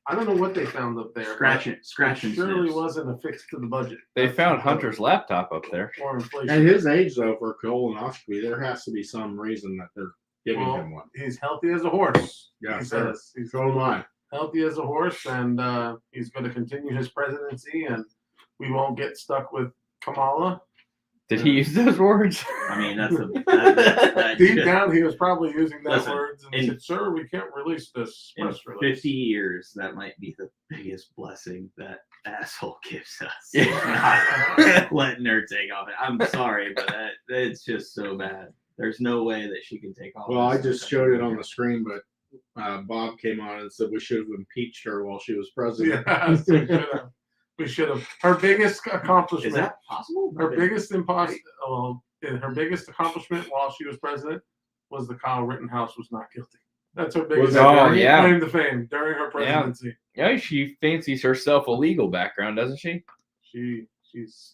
I don't know what they found up there. Scratch but and it surely sniffs. wasn't affixed to the budget. They That's found for sure. Hunter's laptop up there. Or inflation. At his age, though, for colonoscopy, there has to be some reason that they're giving Well, him one. he's healthy as a horse. Yeah, he sure. says he's So am I. healthy as a horse, and he's going to continue his presidency, and we won't get stuck with Kamala. Did he use those words? I mean, that's that Deep should- down, he was probably using those Listen, words, and he in- said, "Sir, we can't release this in press release." 50 years, that might be the biggest blessing that asshole gives us. Yeah. Not letting her take off it. I'm sorry, but it's just so bad. There's no way that she can take off. Well, I this just showed it on the screen, but Bob came on and said we should have impeached her while she was president. Yes, we should have. Her biggest accomplishment. Is that possible? Her biggest her biggest accomplishment while she was president was the Kyle Rittenhouse was not guilty. That's her biggest Oh, yeah. claim to fame during her presidency. Yeah, she fancies herself a legal background, doesn't she? She's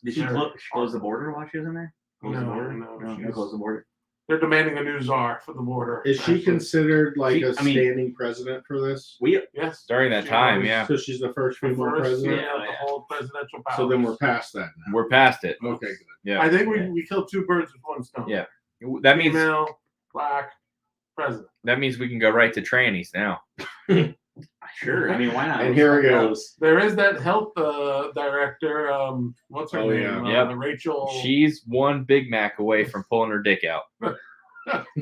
Did she very close the border while she was in there? Close the No, border? no, no, she's- close the border. They're demanding a new czar for the border. Is she actually. considered like a I mean- standing president for this? Yes. During that She time, was yeah. So she's the first the female first, president. yeah, Yeah, the yeah. whole presidential power. So then we're past that now. We're past it. Okay, good. Yeah. I think Yeah. we killed two birds with one stone. Yeah. That means Female, black, president. we can go right to trannies now. Sure. I mean, why not? And here it goes. There is that health director. What's her Oh, name? yeah. Yep. Rachel. She's one Big Mac away from pulling her dick out.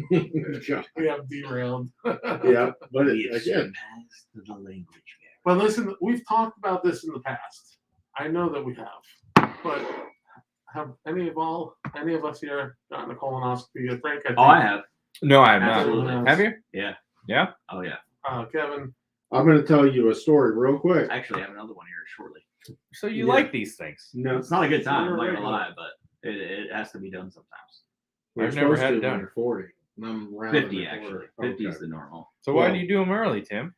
We have derailed. Yeah, but We have again, surpassed the language barrier. But listen, we've talked about this in the past. I know that we have. But have any of us here gotten a colonoscopy? Frank, I think. Oh, I have. No, I have Absolutely. not. Have you? Yeah. Yeah. Oh, yeah. Kevin. I'm going to tell you a story real quick. I actually have another one here shortly. So you Yeah. like these things? No, It's not a good time. I'm not You're gonna right. lie, but it has to be done sometimes. we're I've never supposed had to it done. when you're 40. And I'm rounding 50 the actually. corner. 50 is Okay. the normal. So why Well- do you do them early, Tim?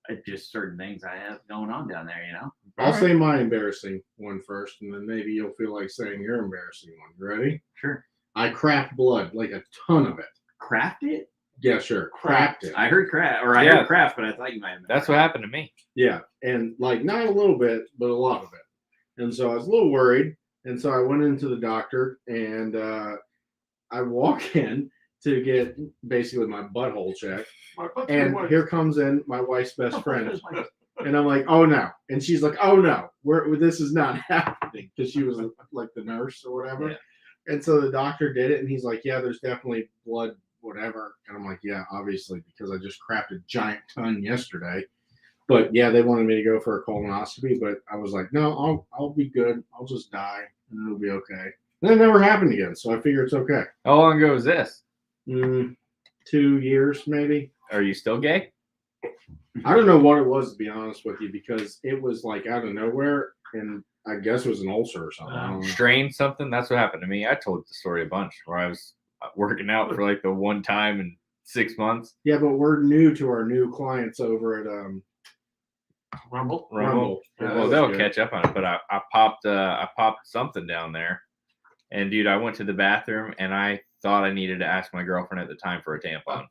It's just certain things I have going on down there, you know. I'll say my embarrassing one first, and then maybe you'll feel like saying your embarrassing one. You ready? Sure. I crapped blood, like a ton of it. Craft it. Yeah, sure. Crapped it. I heard craft, or I Yeah. heard craft, but I thought you might have. That's what happened to me. Yeah, and like not a little bit, but a lot of it. And so I was a little worried, and so I went into the doctor, and I walk in to get basically my butthole checked, My butt's and white. here comes in my wife's best friend, and I'm like, "Oh no!" And she's like, "Oh no, this is not happening," because she was like the nurse or whatever. Yeah. And so the doctor did it, and he's like, "Yeah, there's definitely blood, whatever." And I'm like, "Yeah, obviously, because I just crapped a giant ton yesterday." But yeah, they wanted me to go for a colonoscopy, but I was like, "No, I'll be good. I'll just die, and it'll be okay." And it never happened again, so I figure it's okay. How long ago was this? 2 years, maybe. Are you still gay? I don't know what it was, to be honest with you, because it was like out of nowhere, and I guess it was an ulcer or something. I don't know. Strain something? That's what happened to me. I told the story a bunch where I was working out for like the one time in 6 months. Yeah, but we're new to our new clients over at Rumble. Rumble. Yeah, Well, that they'll was good. catch up on it. But I popped something down there, and dude, I went to the bathroom and I thought I needed to ask my girlfriend at the time for a tampon.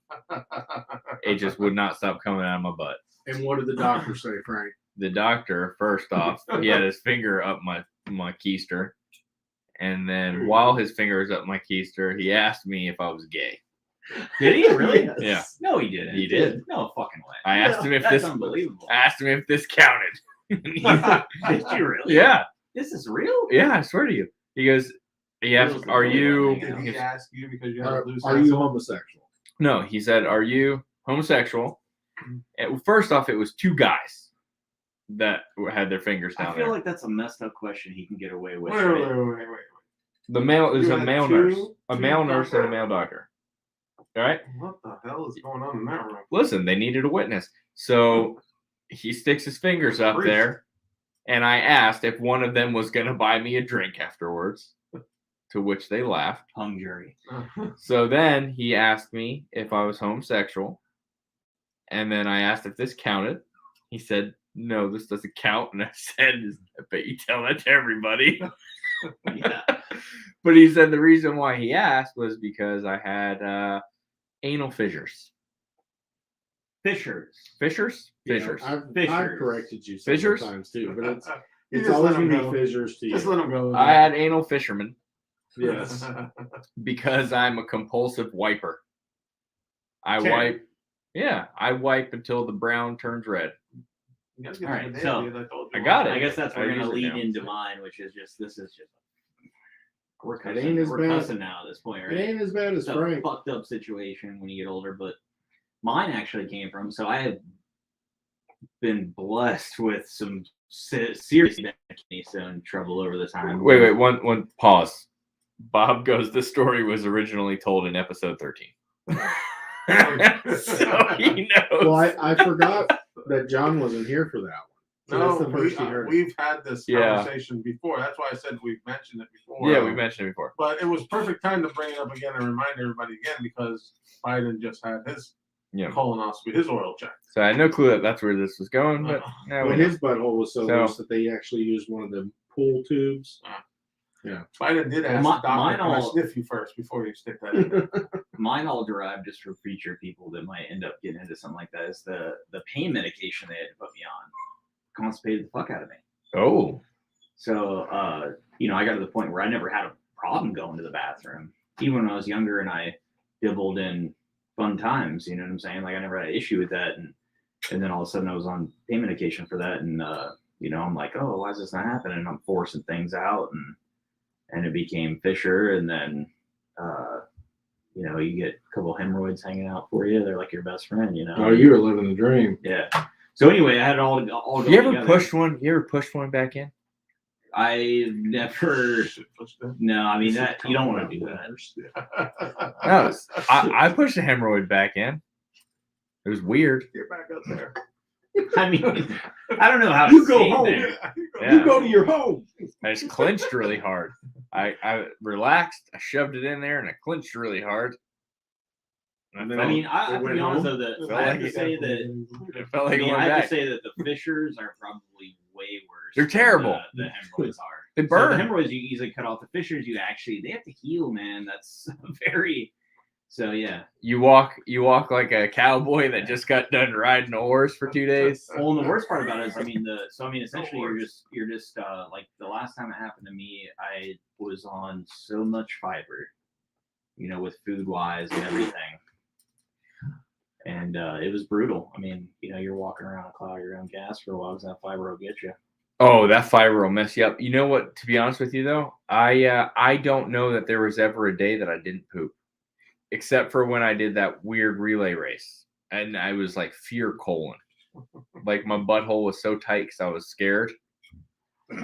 It just would not stop coming out of my butt. And what did the doctor say, Frank? The doctor, first off, he had his finger up my keister, and then while his finger was up my keister, he asked me if I was gay. Did he really? Yeah. No, he didn't. He did. No fucking way. I asked him if That's this unbelievable. I asked him if this counted. Did you really? Yeah, This is real? yeah, I swear to you. He goes, he asked, "Are you?" Did he ask you because you have a loose Are you asshole? homosexual? No, he said, "Are you homosexual?" And first off, it was two guys that had their fingers down I feel there. like that's a messed up question he can get away with. Wait, right? wait. The male is You a had male two- nurse, a two male nurse, and a doctors? male doctor. All right. What the hell is going on in that room? Listen, they needed a witness, so he sticks his fingers up there, and I asked if one of them was going to buy me a drink afterwards, to which they laughed. Hung jury. So then he asked me if I was homosexual, and then I asked if this counted. He said, "No, this doesn't count." And I said, "I bet you tell that to everybody." Yeah. But he said the reason why he asked was because I had anal fissures. Fishers. Fissures? Yeah, Fissures. I've Fissures. corrected you Fissures? several times too, but it's You it's just always let 'em gonna be go. fissures to Just you. let him go. I had anal fisherman Yes. because I'm a compulsive wiper. I Okay. wipe. Yeah, I wipe until the brown turns red. You gotta get All the right, bidet, so dude, I told you. I got it. I guess that's I where we're use gonna it lead now. into mine, which is just this is just we're It cussing. ain't as We're bad. cussing now at this point, right? It ain't as bad as It's a Frank. fucked up situation when you get older, but mine actually came from. So I have been blessed with some serious kidney stone trouble over the time. Wait, one pause. Bob goes, the story was originally told in episode 13. So he knows. Well, I forgot that John wasn't here for that one. So No, that's the first he heard. we've had this Yeah. conversation before. That's why I said we've mentioned it before. Yeah, we mentioned it before. But it was perfect time to bring it up again and remind everybody again because Biden just had his Yeah. colonoscopy, his oil check. So I had no clue that that's where this was going, but now we When know. his butthole was so So- loose that they actually used one of the pool tubes. Biden did ask Mi- the doctor, mine can I all- sniff you first before you stick that in there? Mine all derived just for future people that might end up getting into something like that is the pain medication they had to put me on constipated the fuck out of me. Oh, So I got to the point where I never had a problem going to the bathroom, even when I was younger and I dibbled in fun times. You know what I'm saying? Like I never had an issue with that, and then all of a sudden I was on pain medication for that, and I'm like, oh, why is this not happening? And I'm forcing things out, and it became fissure, and then you get a couple hemorrhoids hanging out for you. They're like your best friend, you know. Oh, you were living the dream. Yeah. So anyway, I had it all going you ever together. pushed one? You ever pushed one back in? I never. No, I mean that you don't want to do that. No, I pushed a hemorrhoid back in. It was weird. Get back up there. I mean, I don't know how You to go say home. that. Yeah. You go to your home. I just clenched really hard. I relaxed. I shoved it in there and I clenched really hard. And And I I felt, mean, I have to went be honest home? though that Felt I have like to it. say that it felt like going I have back. to say that the fissures are probably way worse. They're than terrible. The hemorrhoids are. They So burn. the hemorrhoids you easily cut off. The fissures they have to heal, man. That's very. So yeah. You walk like a cowboy that just got done riding a horse for 2 days. Well, and the worst part about it is, essentially you're just like the last time it happened to me, I was on so much fiber, with food wise and everything, and it was brutal. I mean, you're walking around a cloud of your own gas for a while because that fiber will get you. Oh, that fiber will mess you up. You know what? To be honest with you, though, I don't know that there was ever a day that I didn't poop, except for when I did that weird relay race, and I was like fear colon, like my butthole was so tight because I was scared.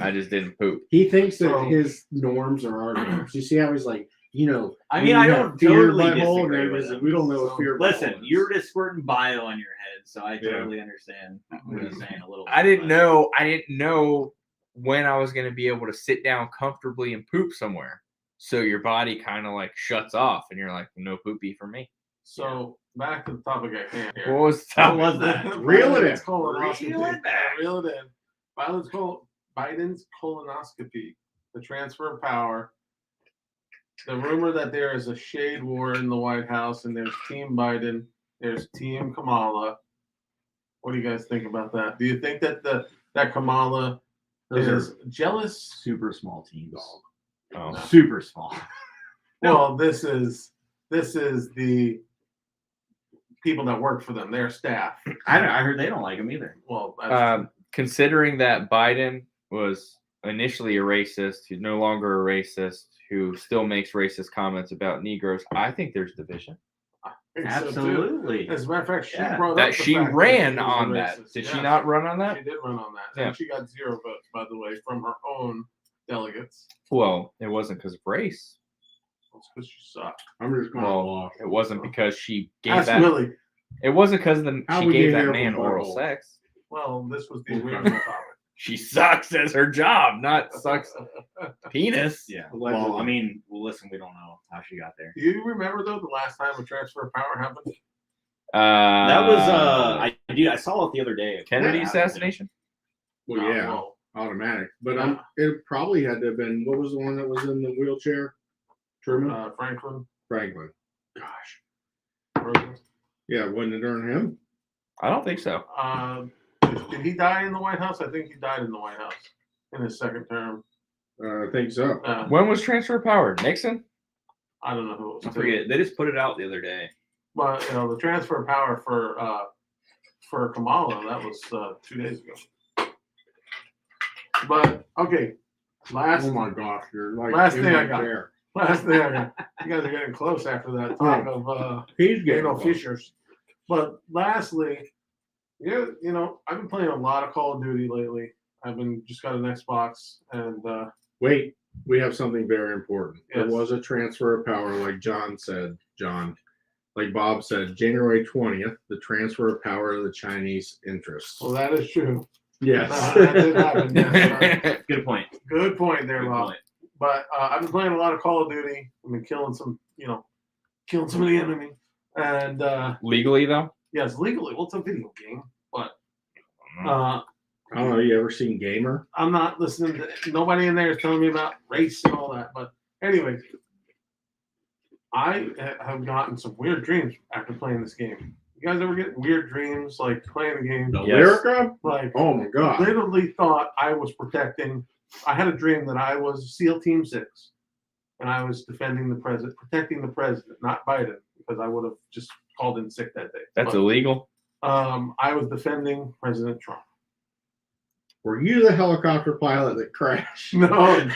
I just didn't poop. He thinks that So- his norms are our norms. You see how he's like, I when mean, you I have don't fear totally butthole, and disagree then with he's like, him. we don't know what So, fear Listen, butthole is. you're just squirting bio on your head, so I Yeah. totally understand what he's saying a little bit. I didn't but- know when I was going to be able to sit down comfortably and poop somewhere. So your body kind of like shuts off, and you're like, no poopy for me. So back to the topic at hand here. What was the What topic? was that? Reel it in. Colonoscopy. Reel it back. Reel it in. Biden's colonoscopy, the transfer of power. The rumor that there is a shade war in the White House, and there's Team Biden, there's Team Kamala. What do you guys think about that? Do you think that that Kamala Those is are jealous? super small teams. Oh. Super small. Well, this is the people that work for them, their staff. I heard they don't like him either. Well, that's Considering that Biden was initially a racist, who's no longer a racist, who still makes racist comments about Negroes, I think there's division. true. So, too. Absolutely. As a matter of fact, she Yeah. brought up That the she fact that ran he was a on that. racist. Did she Yes, not run on that? She did run on that. Yeah. And she got 0 votes, by the way, from her own delegates. Well, it wasn't because of race. It's because she sucked. I'm just going Well, off. it wasn't because she gave That's that. Willie. It wasn't because How she would you gave that hear man from oral Butthole? sex. Well, this was the Okay. original topic. She sucks as her job, not sucks penis. Yeah. Allegedly. Well, I mean, listen, we don't know how she got there. Do you remember though the last time a transfer of power happened? That was I saw it the other day. Kennedy Yeah. assassination. Well, No, yeah, well, automatic. But Yeah. it probably had to have been, what was the one that was in the wheelchair? Truman? Franklin. Franklin. Gosh. Roosevelt. Yeah, wasn't it during him? I don't think so. Did he die in the White House? I think he died in the White House in his second term. I think so. When was transfer of power? Nixon? I don't know who it was. I forget. They just put it out the other day. But the transfer of power for Kamala, that was 2 days ago. But okay, Oh my gosh, you're like last in thing my I got. chair. last thing I got. You guys are getting close after that talk of He's getting anal close. fissures. But lastly, you know, I've been playing a lot of Call of Duty lately. I've been just got an Xbox and Wait, we have something very important. There Yes. was a transfer of power, like John said. Like Bob said, January 20th, the transfer of power to the Chinese interests. well, that is true. Yes. That did happen. Yes. Good point. Good point there, Good Bob. point. But I've been playing a lot of Call of Duty. I've been killing some of the enemy. And Legally, though? yes, legally. Well, it's a video game, but I don't know. You ever seen Gamer? I'm not listening to nobody in there is telling me about race and all that. But anyway, I have gotten some weird dreams after playing this game. You guys ever get weird dreams like playing the game? The Yes. Lyrica? Like, Oh my God. literally thought I was protecting. I had a dream that I was SEAL Team 6, and I was defending the president, protecting the president, not Biden, because I would have just called in sick that day. That's But, illegal. I was defending President Trump. Were you the helicopter pilot that crashed? No,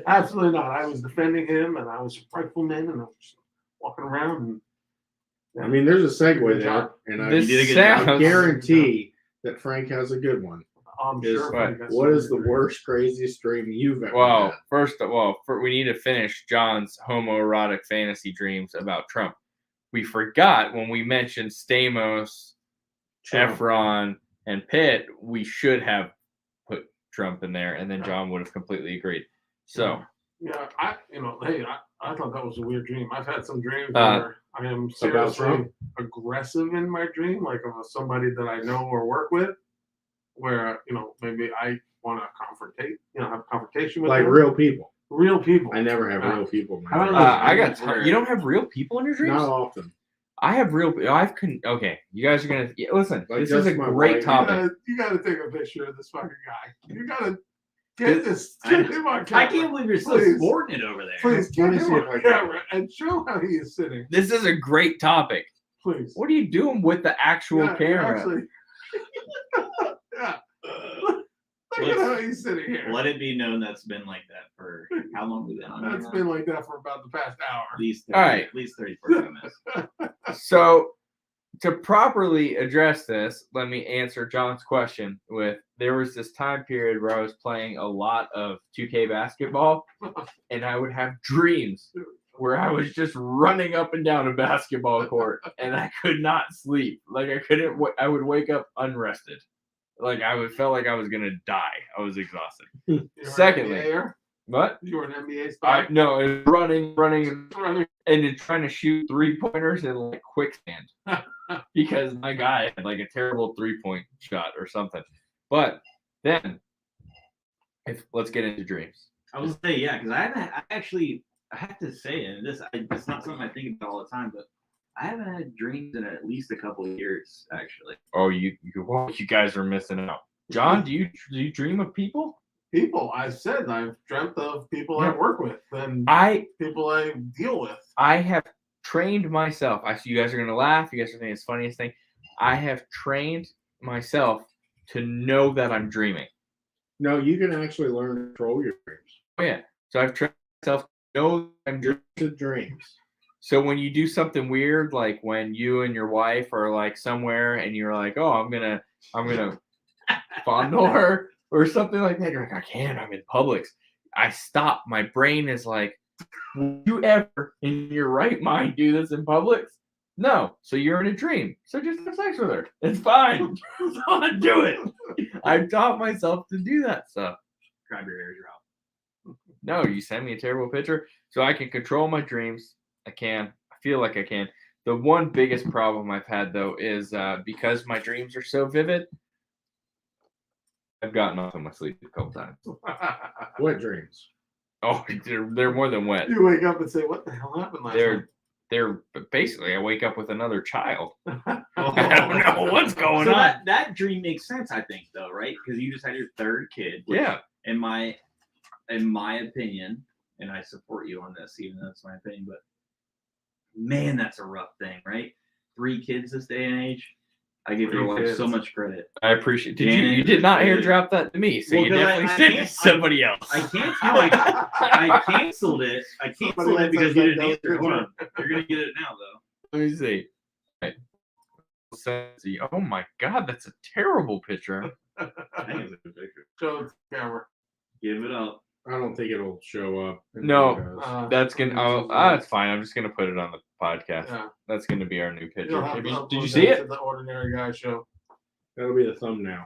absolutely not. I was defending him, and I was a rifleman, and I was just walking around. And I mean, there's a segue Good there, job. and I This did a good job. sounds. guarantee that Frank has a good one. I'm Is sure. what? you guys What is the agree. worst, craziest dream you've ever Well, had? first, we need to finish John's homoerotic fantasy dreams about Trump. We forgot when we mentioned Stamos, Trump. Efron, and Pitt, we should have put Trump in there, and then John would have completely agreed. So, Yeah, hey, I thought that was a weird dream. I've had some dreams Uh, where I am about seriously Trump? aggressive in my dream, like of somebody that I know or work with, where maybe I want to have a confrontation with Like them. real people. Real people. I never have real people. In my I don't dreams. know. I got. You don't have real people in your dreams? Not often. I have real. Okay, you guys are gonna listen. Like This is just a my great wife. topic. You gotta take a picture of this fucking guy. You gotta get get him on I camera. can't believe you're so Please. subordinate over there. Please Let get me him see if I on can. camera and show how he is sitting. This is a great topic. Please. What are you doing with the actual Yeah, you're camera? actually- yeah. Look at how he's sitting here. Let it be known that's been like that for how long we've been on That's here been now? like that for about the past hour. At least 30, All right. at least 30, 45 minutes. So, to properly address this, let me answer John's question with there was this time period where I was playing a lot of 2K basketball, and I would have dreams where I was just running up and down a basketball court, and I could not sleep. Like I would wake up unrested. Like felt like I was gonna die. I was exhausted. Secondly, what? You were an NBA star? No, it was running, and then trying to shoot 3-pointers in like quicksand because my guy had like a terrible 3-point shot or something. But then, let's get into dreams. I was gonna say because I have to say, and it's not something I think about all the time, but I haven't had dreams in at least a couple of years, actually. Oh, you guys are missing out. John, do you dream of people? People, I said I've dreamt of people I work with and people I deal with. I have trained myself. You guys are gonna laugh. You guys are thinking it's the funniest thing. I have trained myself to know that I'm dreaming. No, you can actually learn to control your dreams. Oh yeah. So I've trained myself to know I'm dreams. So when you do something weird, like when you and your wife are like somewhere and you're like, oh, I'm gonna fondle her or something like that, you're like, I can't, I'm in Publix. I stop. My brain is like, will you ever in your right mind do this in Publix? No. So you're in a dream. So just have sex with her. It's fine. Just want to do it. I've taught myself to do that stuff. Grab your ears out. No, you send me a terrible picture so I can control my dreams. I can. I feel like I can. The one biggest problem I've had, though, is because my dreams are so vivid, I've gotten off of my sleep a couple times. What dreams? Oh, they're more than wet. You wake up and say, what the hell happened last night? They're basically, I wake up with another child. I don't know what's going on. That dream makes sense, I think, though, right? Because you just had your third kid. Yeah. In my opinion, and I support you on this, even though it's my opinion, but man, that's a rough thing, right? 3 kids this day and age. I give your wife so much credit. I appreciate it. You did not airdrop that to me, so you definitely sent it to somebody else. I canceled it. I canceled it because you didn't answer. Hold on. You're going to get it now, though. Let me see. Right. Oh my God, that's a terrible picture. I think it's a good picture. Show the camera. Give it up. I don't think it'll show up. No, that's gonna. That's fine. I'm just gonna put it on the podcast. Yeah. That's gonna be our new picture. Did you see it? The Ordinary Guy Show. That'll be the thumbnail.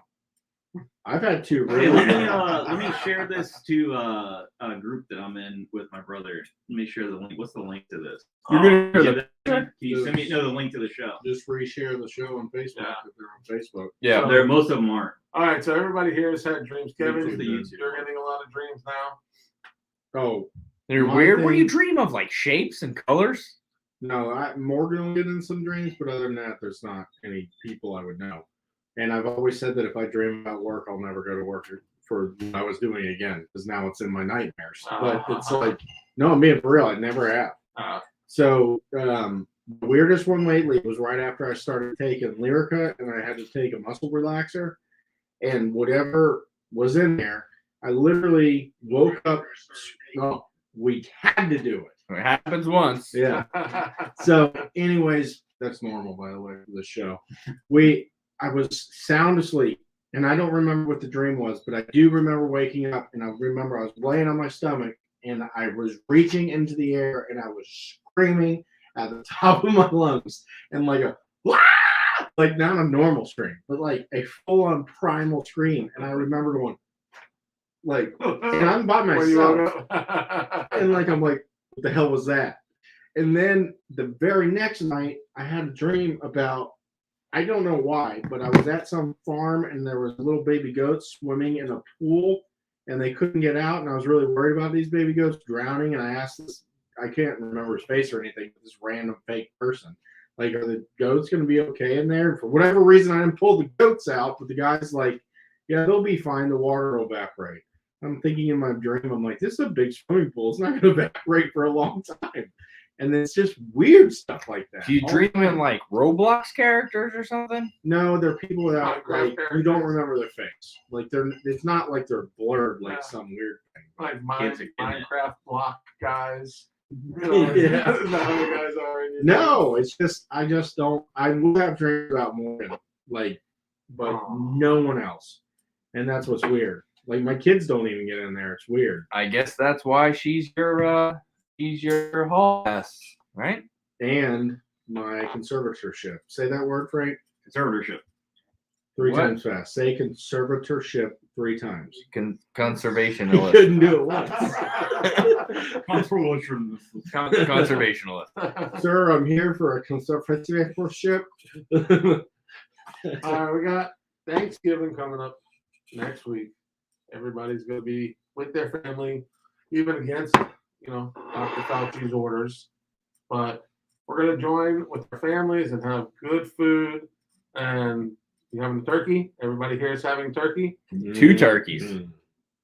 I've had 2. Hey, let me share this to a group that I'm in with my brother. Let me share the link. What's the link to this? You're gonna Can you send me the link to the show? Just reshare the show on Facebook if they're on Facebook. Yeah, so most of them aren't. All right, so everybody here has had dreams. Kevin, You're getting a lot of dreams now. Oh, they're weird. What do you dream of? Like shapes and colors? No, Morgan will get in some dreams, but other than that, there's not any people I would know. And I've always said that if I dream about work, I'll never go to work for what I was doing again, because now it's in my nightmares. But it's like, no, I'm being for real. I never have. So the weirdest one lately was right after I started taking Lyrica, and I had to take a muscle relaxer, and whatever was in there, I literally woke up. No, we had to do it. It happens once. Yeah. So, anyways, that's normal, by the way, for the show. I was sound asleep, and I don't remember what the dream was, but I do remember waking up, and I remember I was laying on my stomach, and I was reaching into the air, and I was screaming at the top of my lungs, and like a Wah! Like not a normal scream, but like a full-on primal scream. And I remember going, like, and I'm by myself, and like I'm like, what the hell was that? And then the very next night, I had a dream about, I don't know why, but I was at some farm and there was little baby goats swimming in a pool and they couldn't get out. And I was really worried about these baby goats drowning. And I asked this, I can't remember his face or anything, but this random fake person, like, are the goats going to be okay in there? And for whatever reason, I didn't pull the goats out, but the guy's like, yeah, they'll be fine. The water will evaporate. I'm thinking in my dream, I'm like, this is a big swimming pool. It's not going to evaporate for a long time. And it's just weird stuff like that. Do you dream in like Roblox characters or something? No, they're people that like you don't remember their face. Like it's not like they're blurred like some weird thing. Like Minecraft block guys. Yeah. Is that how you guys are in your No, it's just I just don't. I will have dreams about Morgan, like, but Aw. no one else, and that's what's weird. Like my kids don't even get in there. It's weird. I guess that's why she's your hall pass, right? And my conservatorship. Say that word, Frank. Conservatorship. Three What? times fast. Say conservatorship 3 times. You Conservationalist. couldn't do it once. Conservationalist. Sir, I'm here for a conservatorship. We got Thanksgiving coming up next week. Everybody's going to be with their family, even against, Dr. Fauci's orders. But we're going to join with our families and have good food. And you having turkey? Everybody here is having turkey. 2 turkeys.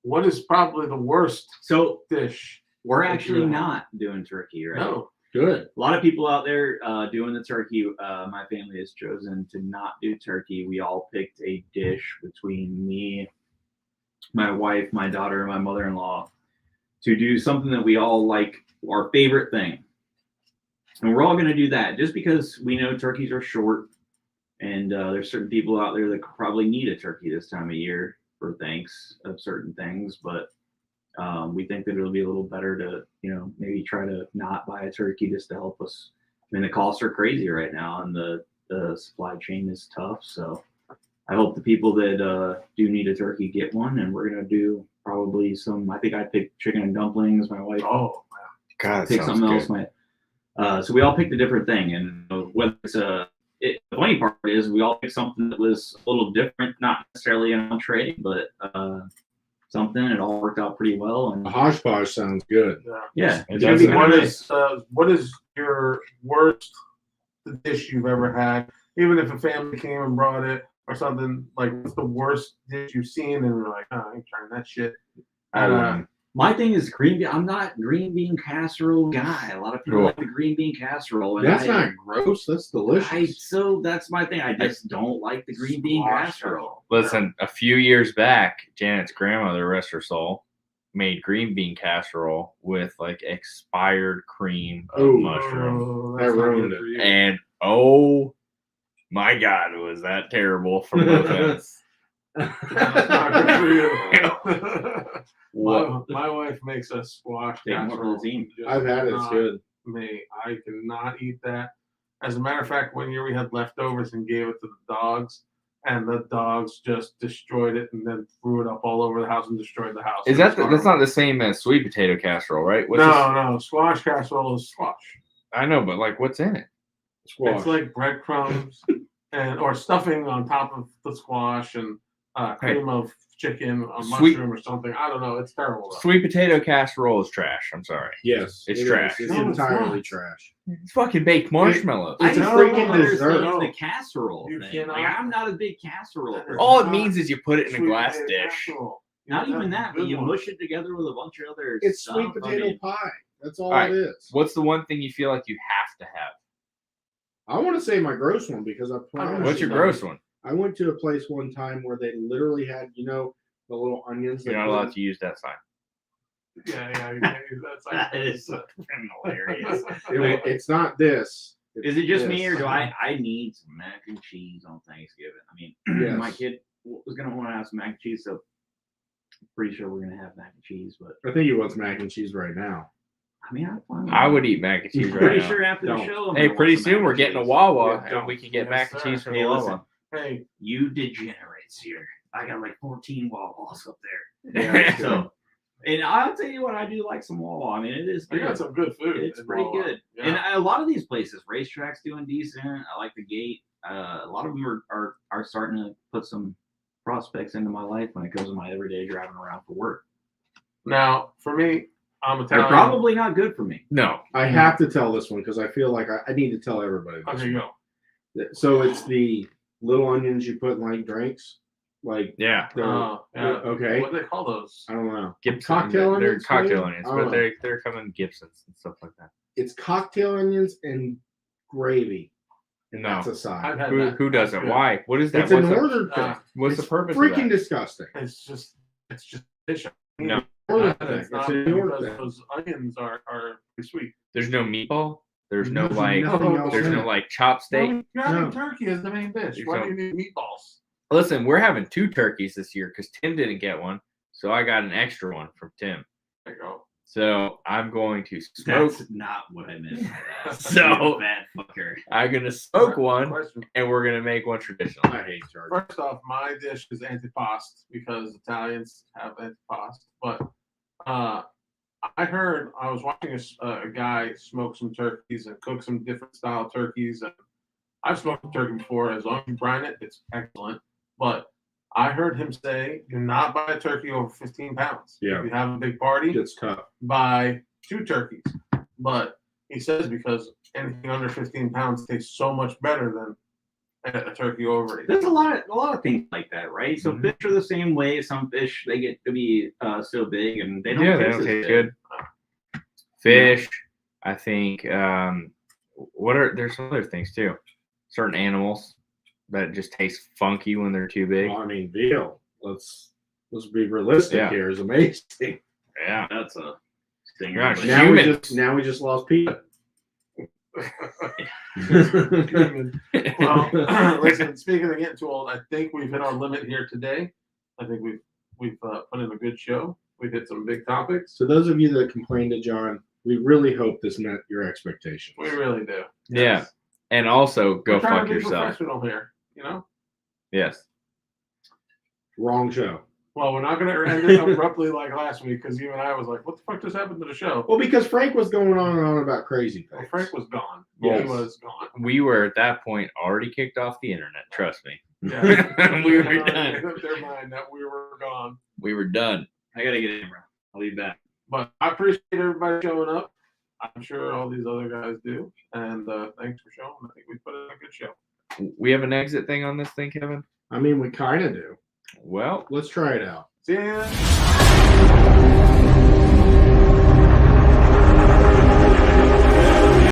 What is probably the worst So dish? we're actually not doing turkey, right? No. Good. A lot of people out there doing the turkey. My family has chosen to not do turkey. We all picked a dish between me, my wife, my daughter, and my mother-in-law to do something that we all like, our favorite thing. And we're all going to do that just because we know turkeys are short. And there's certain people out there that probably need a turkey this time of year for thanks of certain things. But we think that it'll be a little better to, maybe try to not buy a turkey just to help us. I mean, the costs are crazy right now and the supply chain is tough. So I hope the people that do need a turkey get one. And we're going to do probably I think I picked chicken and dumplings. My wife God, picked something else. So we all picked a different thing. And whether it's the funny part is we all picked something that was a little different, not necessarily an entree, but something. It all worked out pretty well. And A hodgepodge sounds good. yeah, It it's gonna does be sound kinda nice. What is your worst dish you've ever had? Even if a family came and brought it or something, like what's the worst dish you've seen and you're like, I ain't trying that shit. My thing is green bean. I'm not green bean casserole guy. A lot of people like the green bean casserole. And That's not gross. That's delicious. So that's my thing. I just don't like the green bean casserole. Listen, a few years back, Janet's grandmother, rest her soul, made green bean casserole with like expired cream of mushroom. That's I not ruined good for you. And oh my God, was that terrible from both ends. That's not good for you. What? My wife makes a squash Take more for the casserole. team. Just I've had it. It's not good. Me, I cannot eat that. As a matter of fact, one year we had leftovers and gave it to the dogs, and the dogs just destroyed it and then threw it up all over the house and destroyed the house. Is that's not the same as sweet potato casserole, right? No, squash casserole is squash. I know, but like, what's in it? Squash. It's like breadcrumbs or stuffing on top of the squash and cream of chicken, a mushroom or something. I don't know. It's terrible. Though. Sweet potato casserole is trash. I'm sorry. Yes, It's it trash. is. It's No, it's entirely not. trash. It's fucking baked marshmallows. It's a No, freaking there's dessert. no- The casserole You thing. cannot- Like, I'm not a big casserole person. All it means is you put it in a Sweet glass potato dish. casserole. Not even that, but Good you one. mush it together with a bunch of other It's stuff. sweet potato I mean, pie. That's all Alright. it is. What's the one thing you feel like you have to have? I want to say my gross one because I promise. What's your you, gross one? I went to a place one time where they literally had, the little onions. You're not allowed to use that sign. Yeah, you can't use that. Sign. That is hilarious. It's not this. Is it just me, this. or do I need some mac and cheese on Thanksgiving? I mean, Yes. my kid was gonna want to have some mac and cheese, so I'm pretty sure we're gonna have mac and cheese. But I think he wants mac and cheese right now. I mean, I would eat mac and cheese right pretty now. sure after the Don't. show. I'm Hey, gonna pretty want some soon mac we're and getting a cheese. Wawa Yeah, and don't. we can get Yes, mac and sir. cheese from Hey, the listen. Wawa. Hey, You degenerates here. I got like 14 Wawas up there. Yeah, So, and I'll tell you what, I do like some Wawa. I mean, it is they good. got some good food. It's in pretty Wawa. good. Yeah. And a lot of these places, Racetrack's doing decent. I like the Gate. A lot of them are starting to put some prospects into my life when it comes to my everyday driving around for work. Now, for me, I'm They're Italian. probably not good for me. No. I have to tell this one because I feel like I need to tell everybody this. Okay, go. So it's the little onions you put in like drinks. Like, Yeah. they're, Yeah. okay. What do they call those? I don't know. Gibson. Cocktail They're onions, cocktail maybe? onions, I don't but know. they're coming Gibsons and stuff like that. It's cocktail onions and gravy. And No. that's a side. I've had Who that. doesn't? Good. Why? What is that? It's a What's the, northern thing. Uh, what's the It's purpose of freaking that? disgusting. It's just dish. No. Florida And thing. it's It's not a New York because thing. those onions are pretty sweet. There's no meatball. There's no There's like. nothing else There's in no it. like chop steak. No, you're having No. turkey as the main dish. There's Why no- do you need meatballs? Listen, we're having 2 turkeys this year because Tim didn't get one, so I got an extra one from Tim. There you go. So I'm going to smoke. That's not what I meant. by that. So- You bad fucker. I'm gonna smoke one, Question. and we're gonna make one traditional. I hate turkey. First off, my dish is antipasto because Italians have antipasto. But I heard I was watching a guy smoke some turkeys and cook some different style turkeys. And I've smoked turkey before. As long as you brine it, it's excellent. But I heard him say, "Do not buy a turkey over 15 pounds. Yeah. If you have a big party, It's tough. buy 2 turkeys." But he says because anything under 15 pounds tastes so much better than a turkey over 8. There's a lot of things like that, right? So Mhm. fish are the same way. Some fish they get to be so big and they don't Yeah, taste they don't as taste good. Fish, I think. There's some other things too. Certain animals that just taste funky when they're too big. Well, I mean, veal. Let's be realistic Yeah. here. Is amazing. Yeah. That's a stinger. Gosh, but- Now Humans. we just lost Pete. Well, listen. Speaking of getting too old, I think we've hit our limit here today. I think we've put in a good show. We've hit some big topics. So those of you that complained to John, we really hope this met your expectations. We really do. Yeah. And also, go We're trying fuck to be yourself. professional here. You know. Yes. Wrong show. Well, we're not going to end it abruptly like last week because you and I was like, "What the fuck just happened to the show?" Well, because Frank was going on and on about crazy Well, things. Frank was gone. Yes. He was gone. We were at that point already kicked off the internet. Trust me. Yeah. We were They already done. made up their mind that we were gone. We were done. I gotta get in, bro. I'll be back. But I appreciate everybody showing up. I'm sure all these other guys do. And thanks for showing. I think we put in a good show. We have an exit thing on this thing, Kevin? I mean, we kind of do. Well, Let's try it out. See ya.